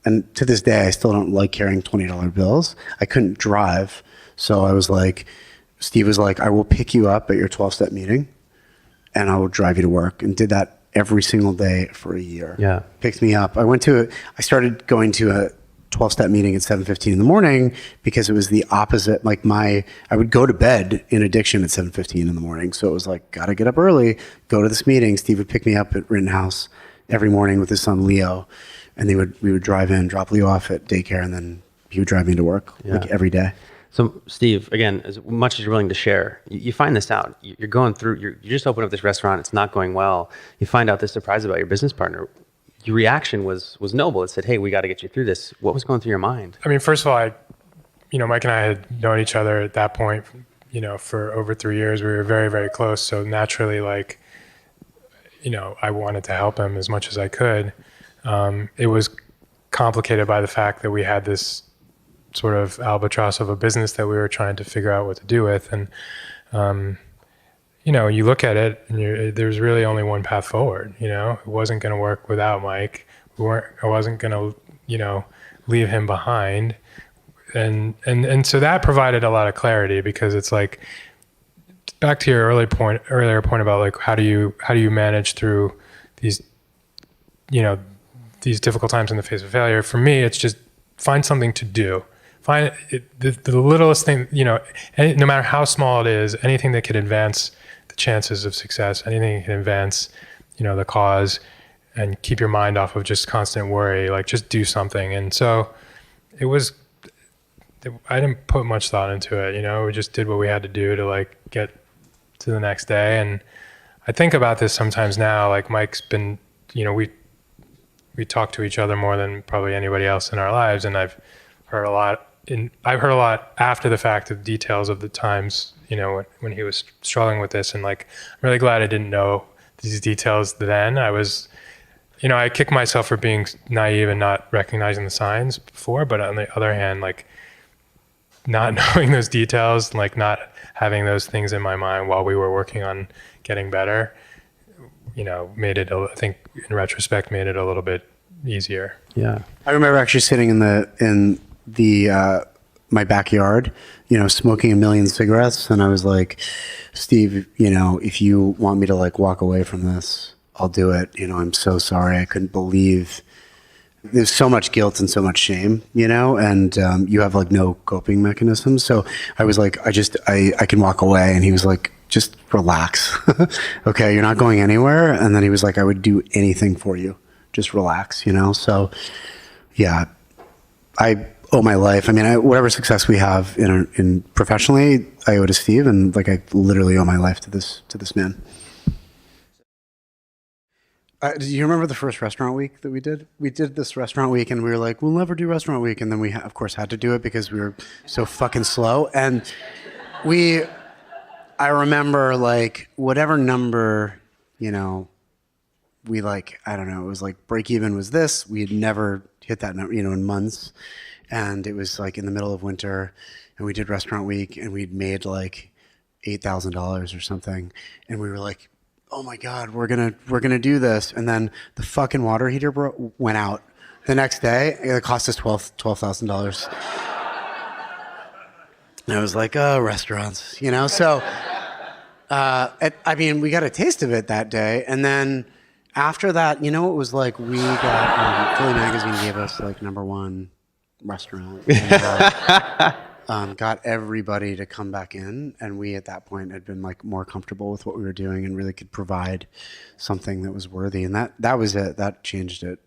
And to this day, I still don't like carrying $20 bills. I couldn't drive. So I was like, Steve was like, I will pick you up at your 12-step meeting and I will drive you to work, and did that every single day for a year. Yeah. Picked me up. I started going to a 12-step meeting at 7:15 in the morning because it was the opposite. I would go to bed in addiction at 7:15 in the morning. So it was like, gotta get up early, go to this meeting. Steve would pick me up at Rittenhouse every morning with his son Leo, and we would drive in, drop Leo off at daycare, and then he would drive me to work every day. So Steve, again, as much as you're willing to share, you find this out. You're going through, you just open up this restaurant, it's not going well. You find out this surprise about your business partner. Your reaction was noble. It said, hey, we got to get you through this. What was going through your mind? I mean, first of all, Mike and I had known each other at that point, for over 3 years. We were very, very close. So naturally, I wanted to help him as much as I could. It was complicated by the fact that we had this sort of albatross of a business that we were trying to figure out what to do with. And, you look at it and there's really only one path forward. It wasn't going to work without Mike. I wasn't going to, leave him behind. And so that provided a lot of clarity, because it's like, back to your earlier point about how do you manage through these, these difficult times in the face of failure. For me, it's just find something to do. Find the littlest thing, no matter how small it is, anything that could advance the chances of success, anything that can advance, the cause, and keep your mind off of just constant worry, just do something. And so I didn't put much thought into it, we just did what we had to do to get to the next day. And I think about this sometimes now, Mike's been, we talk to each other more than probably anybody else in our lives. And I've heard a lot after the fact of details of the times, when he was struggling with this. And I'm really glad I didn't know these details then. I was, I kick myself for being naive and not recognizing the signs before, but on the other hand, not knowing those details, like not having those things in my mind while we were working on getting better, made it, I think in retrospect, made it a little bit easier. Yeah. I remember actually sitting in the my backyard, smoking a million cigarettes, and I was like, Steve, if you want me to like walk away from this, I'll do it. I'm so sorry. I couldn't believe there's so much guilt and so much shame, and you have like no coping mechanisms. So I was like, I can walk away. And he was like, just relax. Okay, you're not going anywhere. And then he was like, I would do anything for you. Just relax, So yeah, I owe my life. I mean, whatever success we have in professionally, I owe to Steve, and like I literally owe my life to this man. Do you remember the first restaurant week that we did? We did this restaurant week, and we were like, we'll never do restaurant week, and then we of course had to do it because we were so fucking slow. And I remember like whatever number, we like, I don't know, it was like break even was this. We had never hit that number, in months. And it was like in the middle of winter, and we did restaurant week, and we'd made like $8,000 or something. And we were like, oh my God, we're gonna do this. And then the fucking water heater went out the next day. It cost us $12,000. And I was like, oh, restaurants, So, I mean, we got a taste of it that day, and then after that, it was like we got Philly Magazine gave us like #1 restaurant. And, got everybody to come back in, and we at that point had been like more comfortable with what we were doing and really could provide something that was worthy, and that was it. That changed it.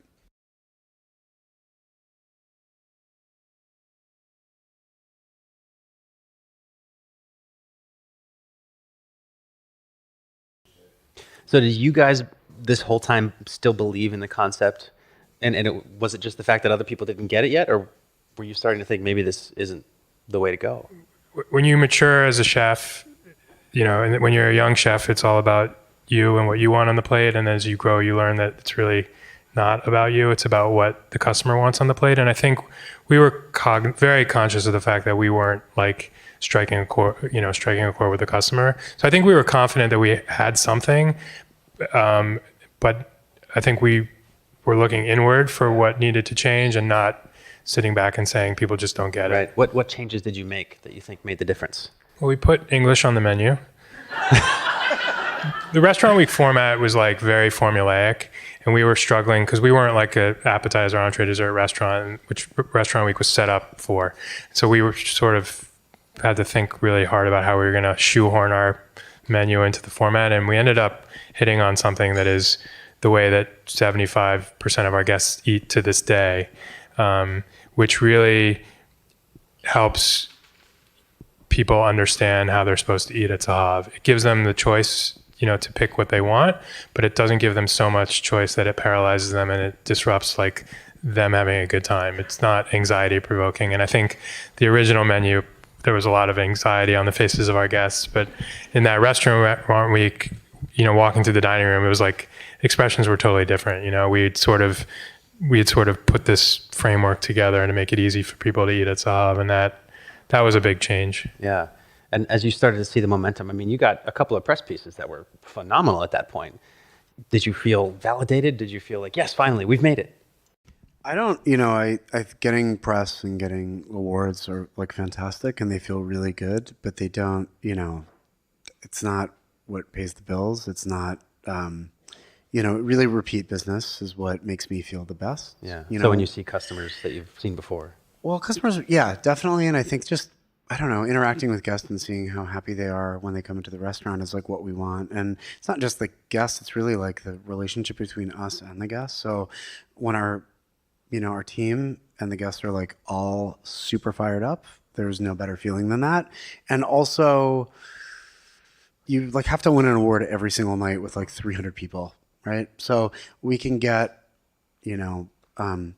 So did you guys this whole time still believe in the concept, and was it just the fact that other people didn't get it yet, or were you starting to think maybe this isn't the way to go? When you mature as a chef, and when you're a young chef, it's all about you and what you want on the plate. And as you grow, you learn that it's really not about you. It's about what the customer wants on the plate. And I think we were very conscious of the fact that we weren't like striking a chord with the customer. So I think we were confident that we had something, but I think we were looking inward for what needed to change and not sitting back and saying people just don't get it. Right. What changes did you make that you think made the difference? Well, we put English on the menu. The restaurant week format was like very formulaic, and we were struggling because we weren't like a appetizer, entree, dessert restaurant, which restaurant week was set up for. So we were sort of had to think really hard about how we were going to shoehorn our menu into the format, and we ended up hitting on something that is the way that 75% of our guests eat to this day. Which really helps people understand how they're supposed to eat at Zahav. It gives them the choice, to pick what they want, but it doesn't give them so much choice that it paralyzes them and it disrupts like them having a good time. It's not anxiety provoking. And I think the original menu, there was a lot of anxiety on the faces of our guests, but in that restaurant week, walking through the dining room, it was like expressions were totally different. We had sort of put this framework together to make it easy for people to eat at Zahav, and that was a big change. Yeah. And as you started to see the momentum, I mean, you got a couple of press pieces that were phenomenal at that point. Did you feel validated? Did you feel like, yes, finally, we've made it? I don't, I getting press and getting awards are like fantastic, and they feel really good, but they don't, it's not what pays the bills. It's not, really repeat business is what makes me feel the best. Yeah. So when you see customers that you've seen before. Well, customers, yeah, definitely. And I think just, I don't know, interacting with guests and seeing how happy they are when they come into the restaurant is like what we want. And it's not just the guests, it's really like the relationship between us and the guests. So when our team and the guests are like all super fired up, there's no better feeling than that. And also you like have to win an award every single night with like 300 people, right? So we can get, we can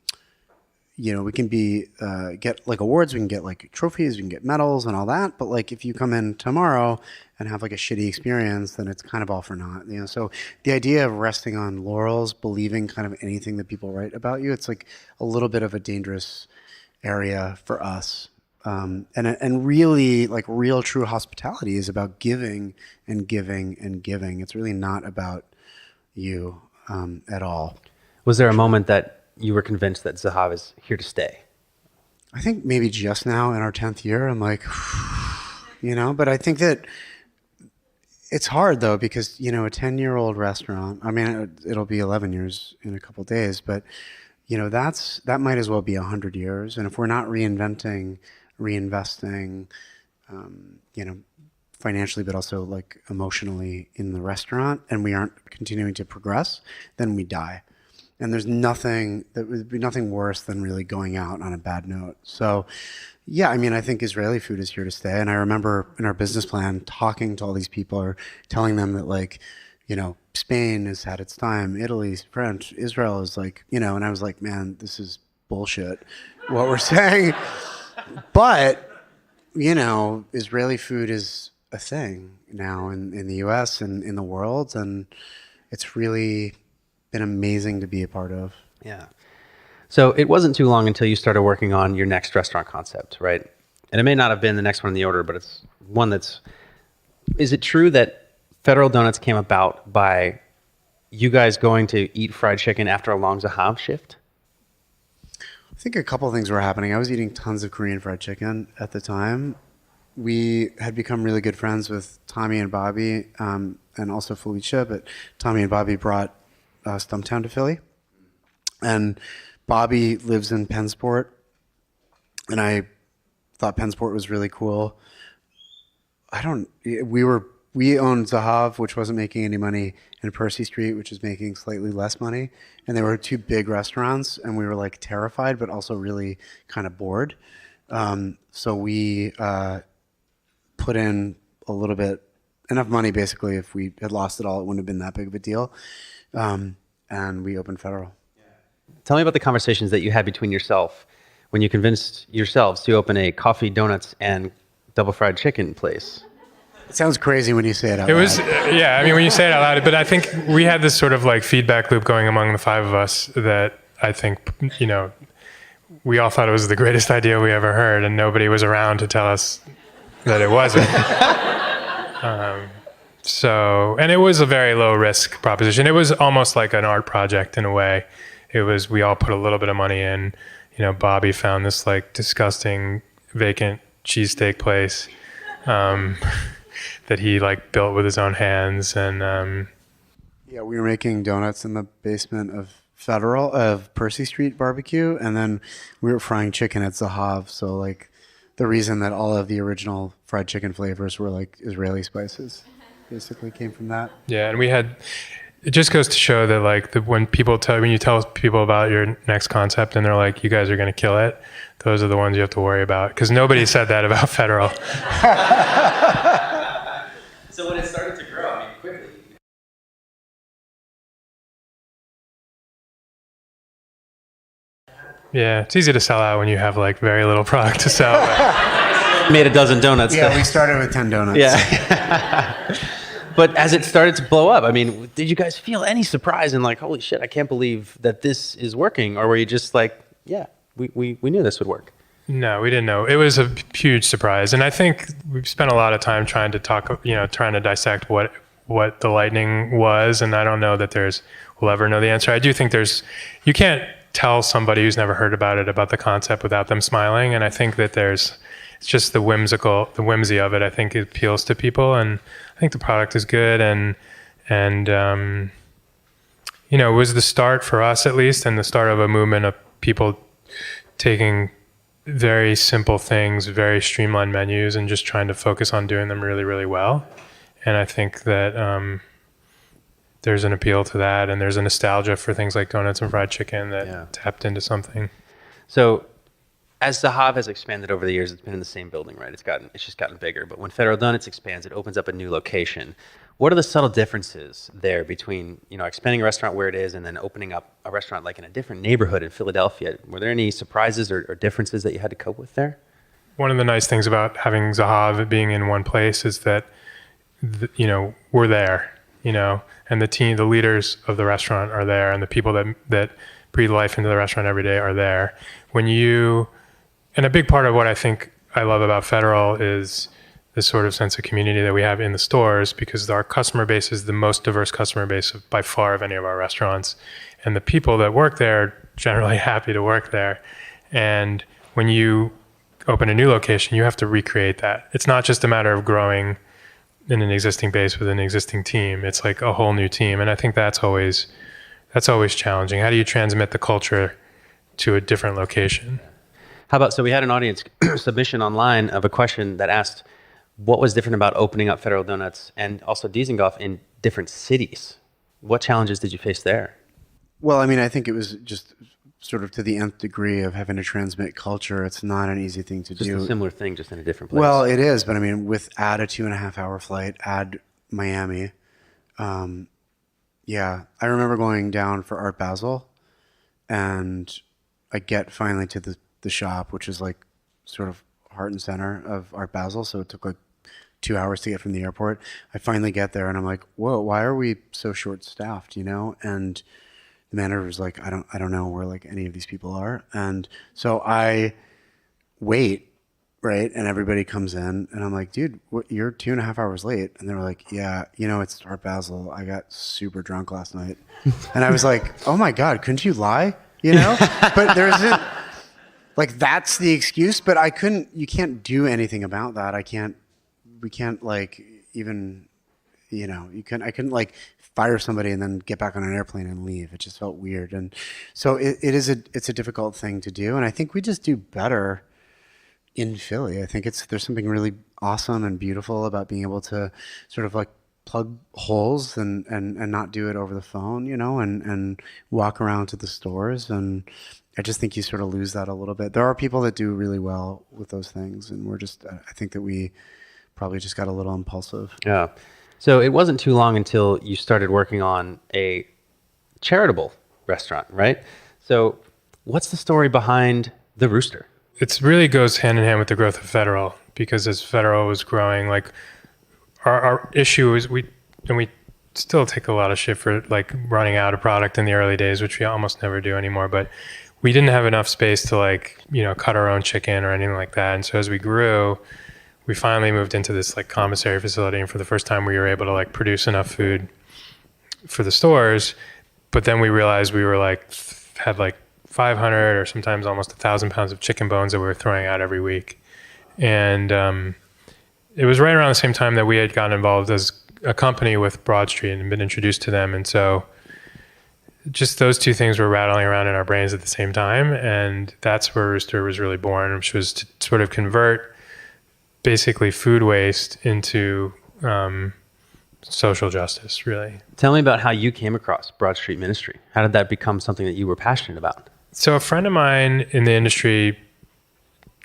get like awards, we can get like trophies, we can get medals and all that. But like if you come in tomorrow and have like a shitty experience, then it's kind of all for naught. So the idea of resting on laurels, believing kind of anything that people write about you, it's like a little bit of a dangerous area for us. And really, like, real true hospitality is about giving and giving and giving. It's really not about you at all. Was there a moment that you were convinced that Zahav is here to stay? I think maybe just now in our 10th year, I'm like, but I think that it's hard though, because, a 10-year-old restaurant, I mean, it'll be 11 years in a couple of days, but, that might as well be 100 years. And if we're not reinventing, reinvesting, financially, but also like emotionally in the restaurant, and we aren't continuing to progress, then we die. And there's nothing that would be nothing worse than really going out on a bad note. So, yeah, I mean, I think Israeli food is here to stay. And I remember in our business plan talking to all these people, or telling them that, like, Spain has had its time, Italy, French, Israel is like, and I was like, man, this is bullshit, what we're saying. But, Israeli food is a thing now in the US and in the world. And it's really been amazing to be a part of. Yeah. So it wasn't too long until you started working on your next restaurant concept, right? And it may not have been the next one in the order, but it's one that's... Is it true that Federal Donuts came about by you guys going to eat fried chicken after a long Zahav shift? I think a couple of things were happening. I was eating tons of Korean fried chicken at the time. We had become really good friends with Tommy and Bobby, and also Felicia, but Tommy and Bobby brought Stumptown to Philly. And Bobby lives in Pennsport, and I thought Pennsport was really cool. We owned Zahav, which wasn't making any money, and Percy Street, which was making slightly less money. And they were two big restaurants, and we were like terrified, but also really kind of bored. So we put in a little bit, enough money basically. If we had lost it all, it wouldn't have been that big of a deal. And we opened Federal. Tell me about the conversations that you had between yourself when you convinced yourselves to open a coffee, donuts, and double fried chicken place. It sounds crazy when you say it out loud. It was, yeah, I mean, when you say it out loud, but I think we had this sort of like feedback loop going among the five of us that I think, we all thought it was the greatest idea we ever heard, and nobody was around to tell us that it wasn't. And it was a very low risk proposition. It was almost like an art project in a way. We all put a little bit of money in. Bobby found this like disgusting vacant cheesesteak place that he like built with his own hands. And yeah, we were making donuts in the basement of Percy Street Barbecue, and then we were frying chicken at Zahav. So like the reason that all of the original fried chicken flavors were like Israeli spices basically came from that. Yeah, and it just goes to show that like when you tell people about your next concept and they're like, you guys are going to kill it, those are the ones you have to worry about, because nobody said that about Federal. So when it started to grow, I mean, quickly. Yeah, it's easy to sell out when you have like very little product to sell. Made a dozen donuts. Yeah, we started with 10 donuts. Yeah. But as it started to blow up, I mean, did you guys feel any surprise and like, holy shit, I can't believe that this is working? Or were you just like, yeah, we knew this would work? No, we didn't know. It was a huge surprise. And I think we've spent a lot of time trying to dissect what the lightning was. And I don't know that we'll ever know the answer. I do think you can't tell somebody who's never heard about it, about the concept without them smiling. And I think that it's just the whimsy of it. I think it appeals to people, and I think the product is good. And it was the start for us, at least, and the start of a movement of people taking very simple things, very streamlined menus, and just trying to focus on doing them really, really well. And I think that there's an appeal to that, and there's a nostalgia for things like donuts and fried chicken that tapped into something. So as Zahav has expanded over the years, it's been in the same building, right? It's just gotten bigger. But when Federal Donuts expands, it opens up a new location. What are the subtle differences there between, expanding a restaurant where it is and then opening up a restaurant like in a different neighborhood in Philadelphia? Were there any surprises or differences that you had to cope with there? One of the nice things about having Zahav being in one place is that, we're there, and the team, the leaders of the restaurant are there, and the people that breathe life into the restaurant every day are there. And a big part of what I think I love about Federal is this sort of sense of community that we have in the stores, because our customer base is the most diverse customer base by far of any of our restaurants. And the people that work there are generally happy to work there. And when you open a new location, you have to recreate that. It's not just a matter of growing in an existing base with an existing team. It's like a whole new team. And I think that's always challenging. How do you transmit the culture to a different location? How about, so we had an audience submission online of a question that asked, what was different about opening up Federal Donuts and also Dizengoff in different cities? What challenges did you face there? Well, I mean, I think it was just sort of to the nth degree of having to transmit culture. It's not an easy thing to do. Just a similar thing, just in a different place. Well, it is, but I mean, add a 2.5 hour flight, add Miami. Yeah, I remember going down for Art Basel, and I get finally to the shop, which is like sort of heart and center of Art Basel. So it took like 2 hours to get from the airport. I finally get there and I'm like, whoa, why are we so short staffed, And the manager was like, I don't know where like any of these people are. And so I wait, right? And everybody comes in and I'm like, dude, you're 2.5 hours late. And they were like, yeah, it's Art Basel. I got super drunk last night. And I was like, oh my God, couldn't you lie? But there isn't, like, that's the excuse, but you can't do anything about that. We can't like even, I couldn't like fire somebody and then get back on an airplane and leave. It just felt weird. And so it's a difficult thing to do. And I think we just do better in Philly. I think there's something really awesome and beautiful about being able to sort of like plug holes and not do it over the phone, and walk around to the stores. And I just think you sort of lose that a little bit. There are people that do really well with those things. And I think that we probably just got a little impulsive. Yeah. So it wasn't too long until you started working on a charitable restaurant, right? So what's the story behind the Rooster? It really goes hand in hand with the growth of Federal, because as Federal was growing, like our issue is we still take a lot of shit for like running out of product in the early days, which we almost never do anymore. But we didn't have enough space to like, cut our own chicken or anything like that. And so as we grew, we finally moved into this like commissary facility. And for the first time, we were able to like produce enough food for the stores. But then we realized we were like, had like 500 or sometimes almost 1,000 pounds of chicken bones that we were throwing out every week. And it was right around the same time that we had gotten involved as a company with Broad Street and been introduced to them. And so just those two things were rattling around in our brains at the same time. And that's where Rooster was really born, which was to sort of convert basically food waste into social justice, really. Tell me about how you came across Broad Street Ministry. How did that become something that you were passionate about? So a friend of mine in the industry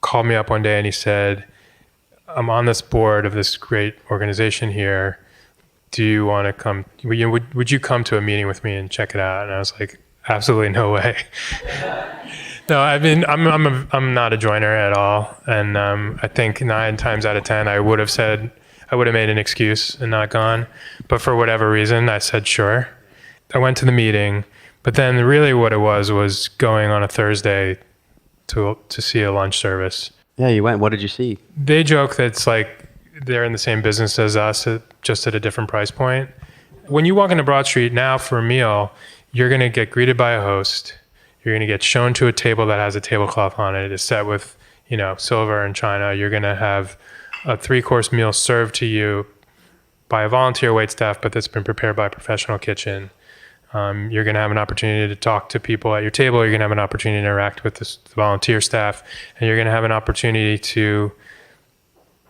called me up one day and he said, I'm on this board of this great organization here. Do you want to come? Would you come to a meeting with me and check it out? And I was like, absolutely no way. No, I mean, I'm not a joiner at all. And I think 9 times out of 10, I would have made an excuse and not gone. But for whatever reason, I said, sure. I went to the meeting, but then really what it was going on a Thursday to see a lunch service. Yeah, you went. What did you see? They joke that it's like they're in the same business as us, just at a different price point. When you walk into Broad Street now for a meal, you're going to get greeted by a host. You're going to get shown to a table that has a tablecloth on it. It's set with, silver and china. You're going to have a 3-course meal served to you by a volunteer waitstaff, but that's been prepared by a professional kitchen. You're going to have an opportunity to talk to people at your table. You're going to have an opportunity to interact with the volunteer staff, and you're going to have an opportunity to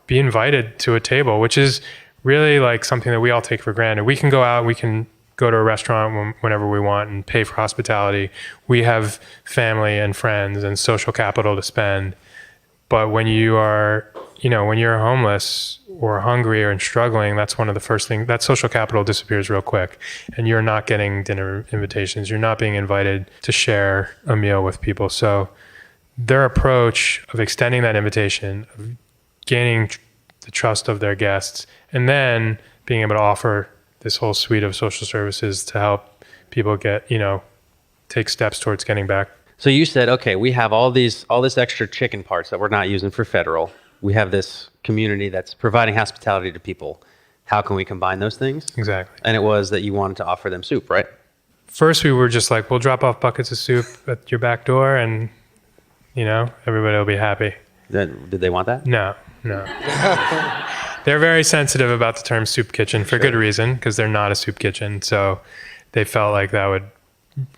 be invited to a table, which is really like something that we all take for granted. We can go out, we can go to a restaurant whenever we want and pay for hospitality. We have family and friends and social capital to spend. But when you are, when you're homeless or hungry or struggling, that's one of the first things, that social capital disappears real quick. And you're not getting dinner invitations. You're not being invited to share a meal with people. So their approach of extending that invitation, of gaining the trust of their guests, and then being able to offer this whole suite of social services to help people get, take steps towards getting back. So you said, okay, we have all this extra chicken parts that we're not using for Federal. we have this community that's providing hospitality to people. How can we combine those things? Exactly. And it was that you wanted to offer them soup, right? First, we were just like, we'll drop off buckets of soup at your back door and, everybody will be happy. Did they want that? No. They're very sensitive about the term soup kitchen for good reason, because they're not a soup kitchen. So they felt like that would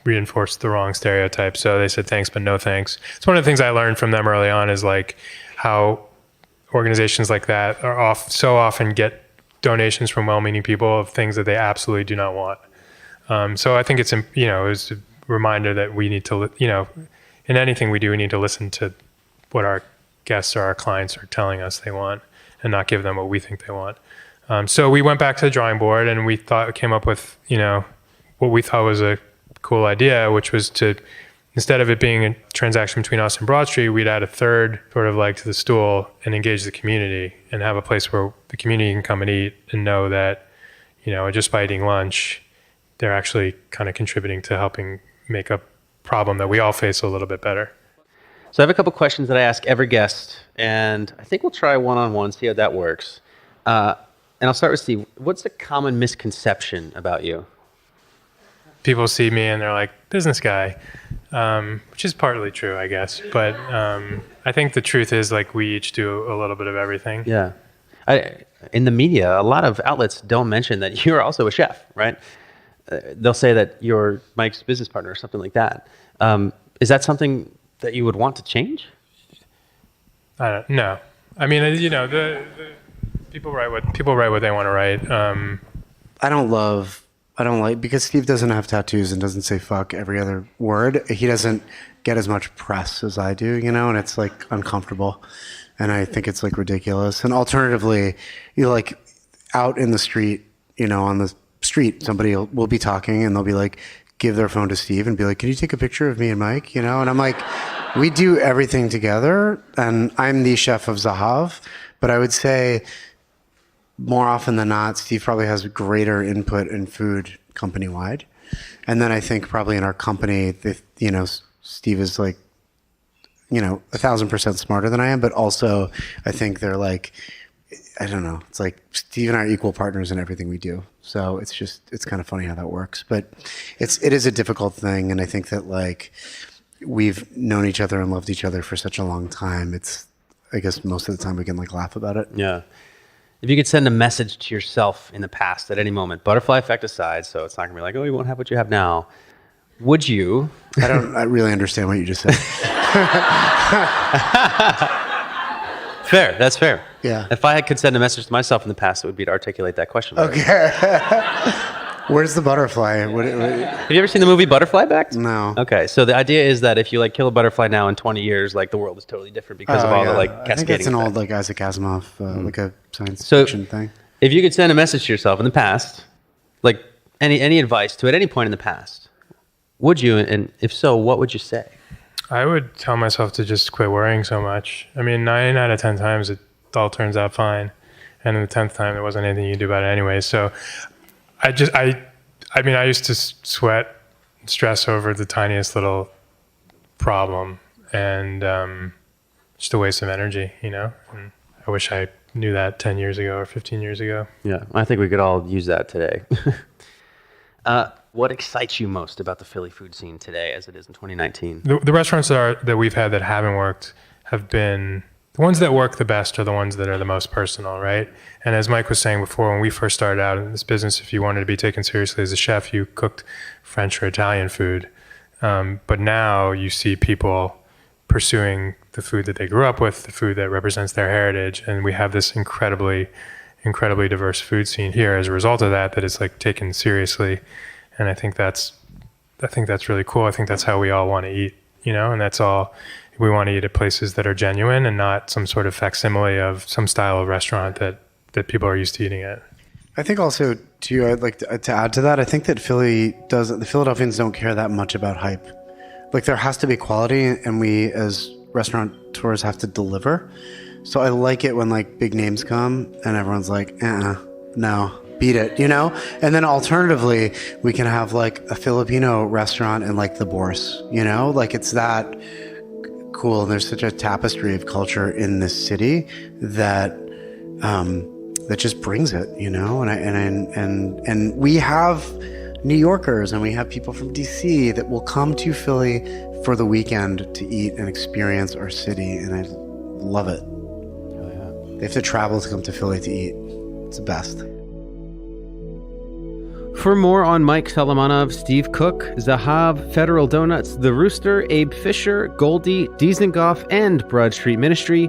reinforce the wrong stereotype. So they said thanks, but no thanks. It's one of the things I learned from them early on is like how organizations like that are so often get donations from well-meaning people of things that they absolutely do not want. So I think it's, it was a reminder that we need to, in anything we do, we need to listen to what our guests or our clients are telling us they want and not give them what we think they want. So we went back to the drawing board and we came up with, what we thought was a cool idea, which was to, instead of it being a transaction between us and Broad Street, we'd add a third sort of leg to the stool and engage the community and have a place where the community can come and eat and know that, just by eating lunch, they're actually kind of contributing to helping make a problem that we all face a little bit better. So I have a couple questions that I ask every guest, and I think we'll try one-on-one, see how that works. And I'll start with Steve. What's the common misconception about you? People see me and they're like, business guy, which is partly true, I guess. But I think the truth is like we each do a little bit of everything. Yeah. In the media, a lot of outlets don't mention that you're also a chef, right? They'll say that you're Mike's business partner or something like that. Is that something that you would want to change? No. I mean, the people write what they want to write. I don't like, because Steve doesn't have tattoos and doesn't say fuck every other word. He doesn't get as much press as I do, and it's like uncomfortable. And I think it's like ridiculous. And alternatively, like out in the street, on the street, somebody will be talking and they'll be like, give their phone to Steve and be like, can you take a picture of me and Mike? And I'm like, we do everything together. And I'm the chef of Zahav, but I would say more often than not, Steve probably has greater input in food company-wide. And then I think probably in our company, Steve is like, 1,000% smarter than I am, but also I think they're like, I don't know. It's like Steve and I are equal partners in everything we do. So it's kind of funny how that works, but it is a difficult thing. And I think that like we've known each other and loved each other for such a long time. I guess most of the time we can like laugh about it. Yeah. If you could send a message to yourself in the past at any moment, butterfly effect aside, so it's not gonna be like, oh, you won't have what you have now. Would you? I really understand what you just said. Fair, that's fair. Yeah. If I could send a message to myself in the past, it would be to articulate that question. Okay. Where's the butterfly? Have you ever seen the movie Butterfly Effect? No. Okay, so the idea is that if you like kill a butterfly now in 20 years, like the world is totally different because of all the like cascading. I think it's an effect. old like Isaac Asimov, like a science So fiction thing. if you could send a message to yourself in the past, like any advice to at any point in the past, would you? And if so, what would you say? I would tell myself to just quit worrying so much. I mean, 9 out of 10 times it all turns out fine. And in the 10th time, there wasn't anything you could do about it anyway. So I used to sweat and stress over the tiniest little problem and just a waste of energy, And I wish I knew that 10 years ago or 15 years ago. Yeah, I think we could all use that today. What excites you most about the Philly food scene today as it is in 2019? The restaurants that we've had that haven't worked have been, the ones that work the best are the ones that are the most personal, right? And as Mike was saying before, when we first started out in this business, if you wanted to be taken seriously as a chef, you cooked French or Italian food. But now you see people pursuing the food that they grew up with, the food that represents their heritage. And we have this incredibly diverse food scene here as a result of that is like taken seriously. And I think that's really cool. I think that's how we all want to eat, and that's all. We want to eat at places that are genuine and not some sort of facsimile of some style of restaurant that people are used to eating at. I think also too, I'd like to add to that. I think that the Philadelphians don't care that much about hype. Like there has to be quality, and we as restaurateurs have to deliver. So I like it when like big names come and everyone's like, no, beat it, And then alternatively, we can have like a Filipino restaurant in like the Bourse, Like it's that cool. There's such a tapestry of culture in this city that that just brings it, you know. And we have New Yorkers and we have people from DC that will come to Philly for the weekend to eat and experience our city, and I love it. Oh, yeah. They have to travel to come to Philly to eat. It's the best. For more on Mike Solomonov, Steve Cook, Zahav, Federal Donuts, The Rooster, Abe Fisher, Goldie, Dizengoff, and Broad Street Ministry,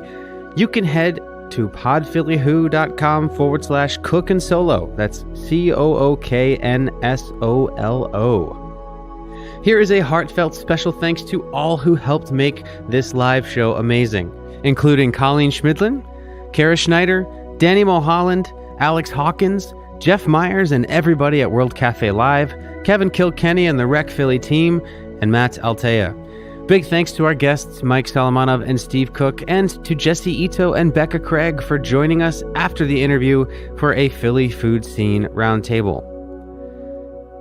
you can head to podphillywho.com/cook and solo. That's COOKNSOLO. Here is a heartfelt special thanks to all who helped make this live show amazing, including Colleen Schmidlin, Kara Schneider, Danny Mulholland, Alex Hawkins, Jeff Myers and everybody at World Cafe Live, Kevin Kilkenny and the Rec Philly team, and Matt Altea. Big thanks to our guests, Mike Solomonov and Steve Cook, and to Jesse Ito and Becca Craig for joining us after the interview for a Philly food scene roundtable.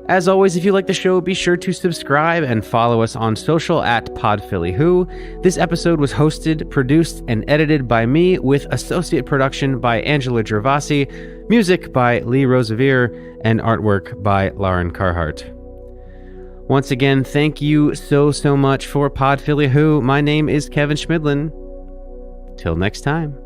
As always, if you like the show, be sure to subscribe and follow us on social at PodPhillyWho. This episode was hosted, produced, and edited by me with associate production by Angela Gervasi, music by Lee Rosevere, and artwork by Lauren Carhart. Once again, thank you so much for Pod Philly Who. My name is Kevin Schmidlin. Till next time.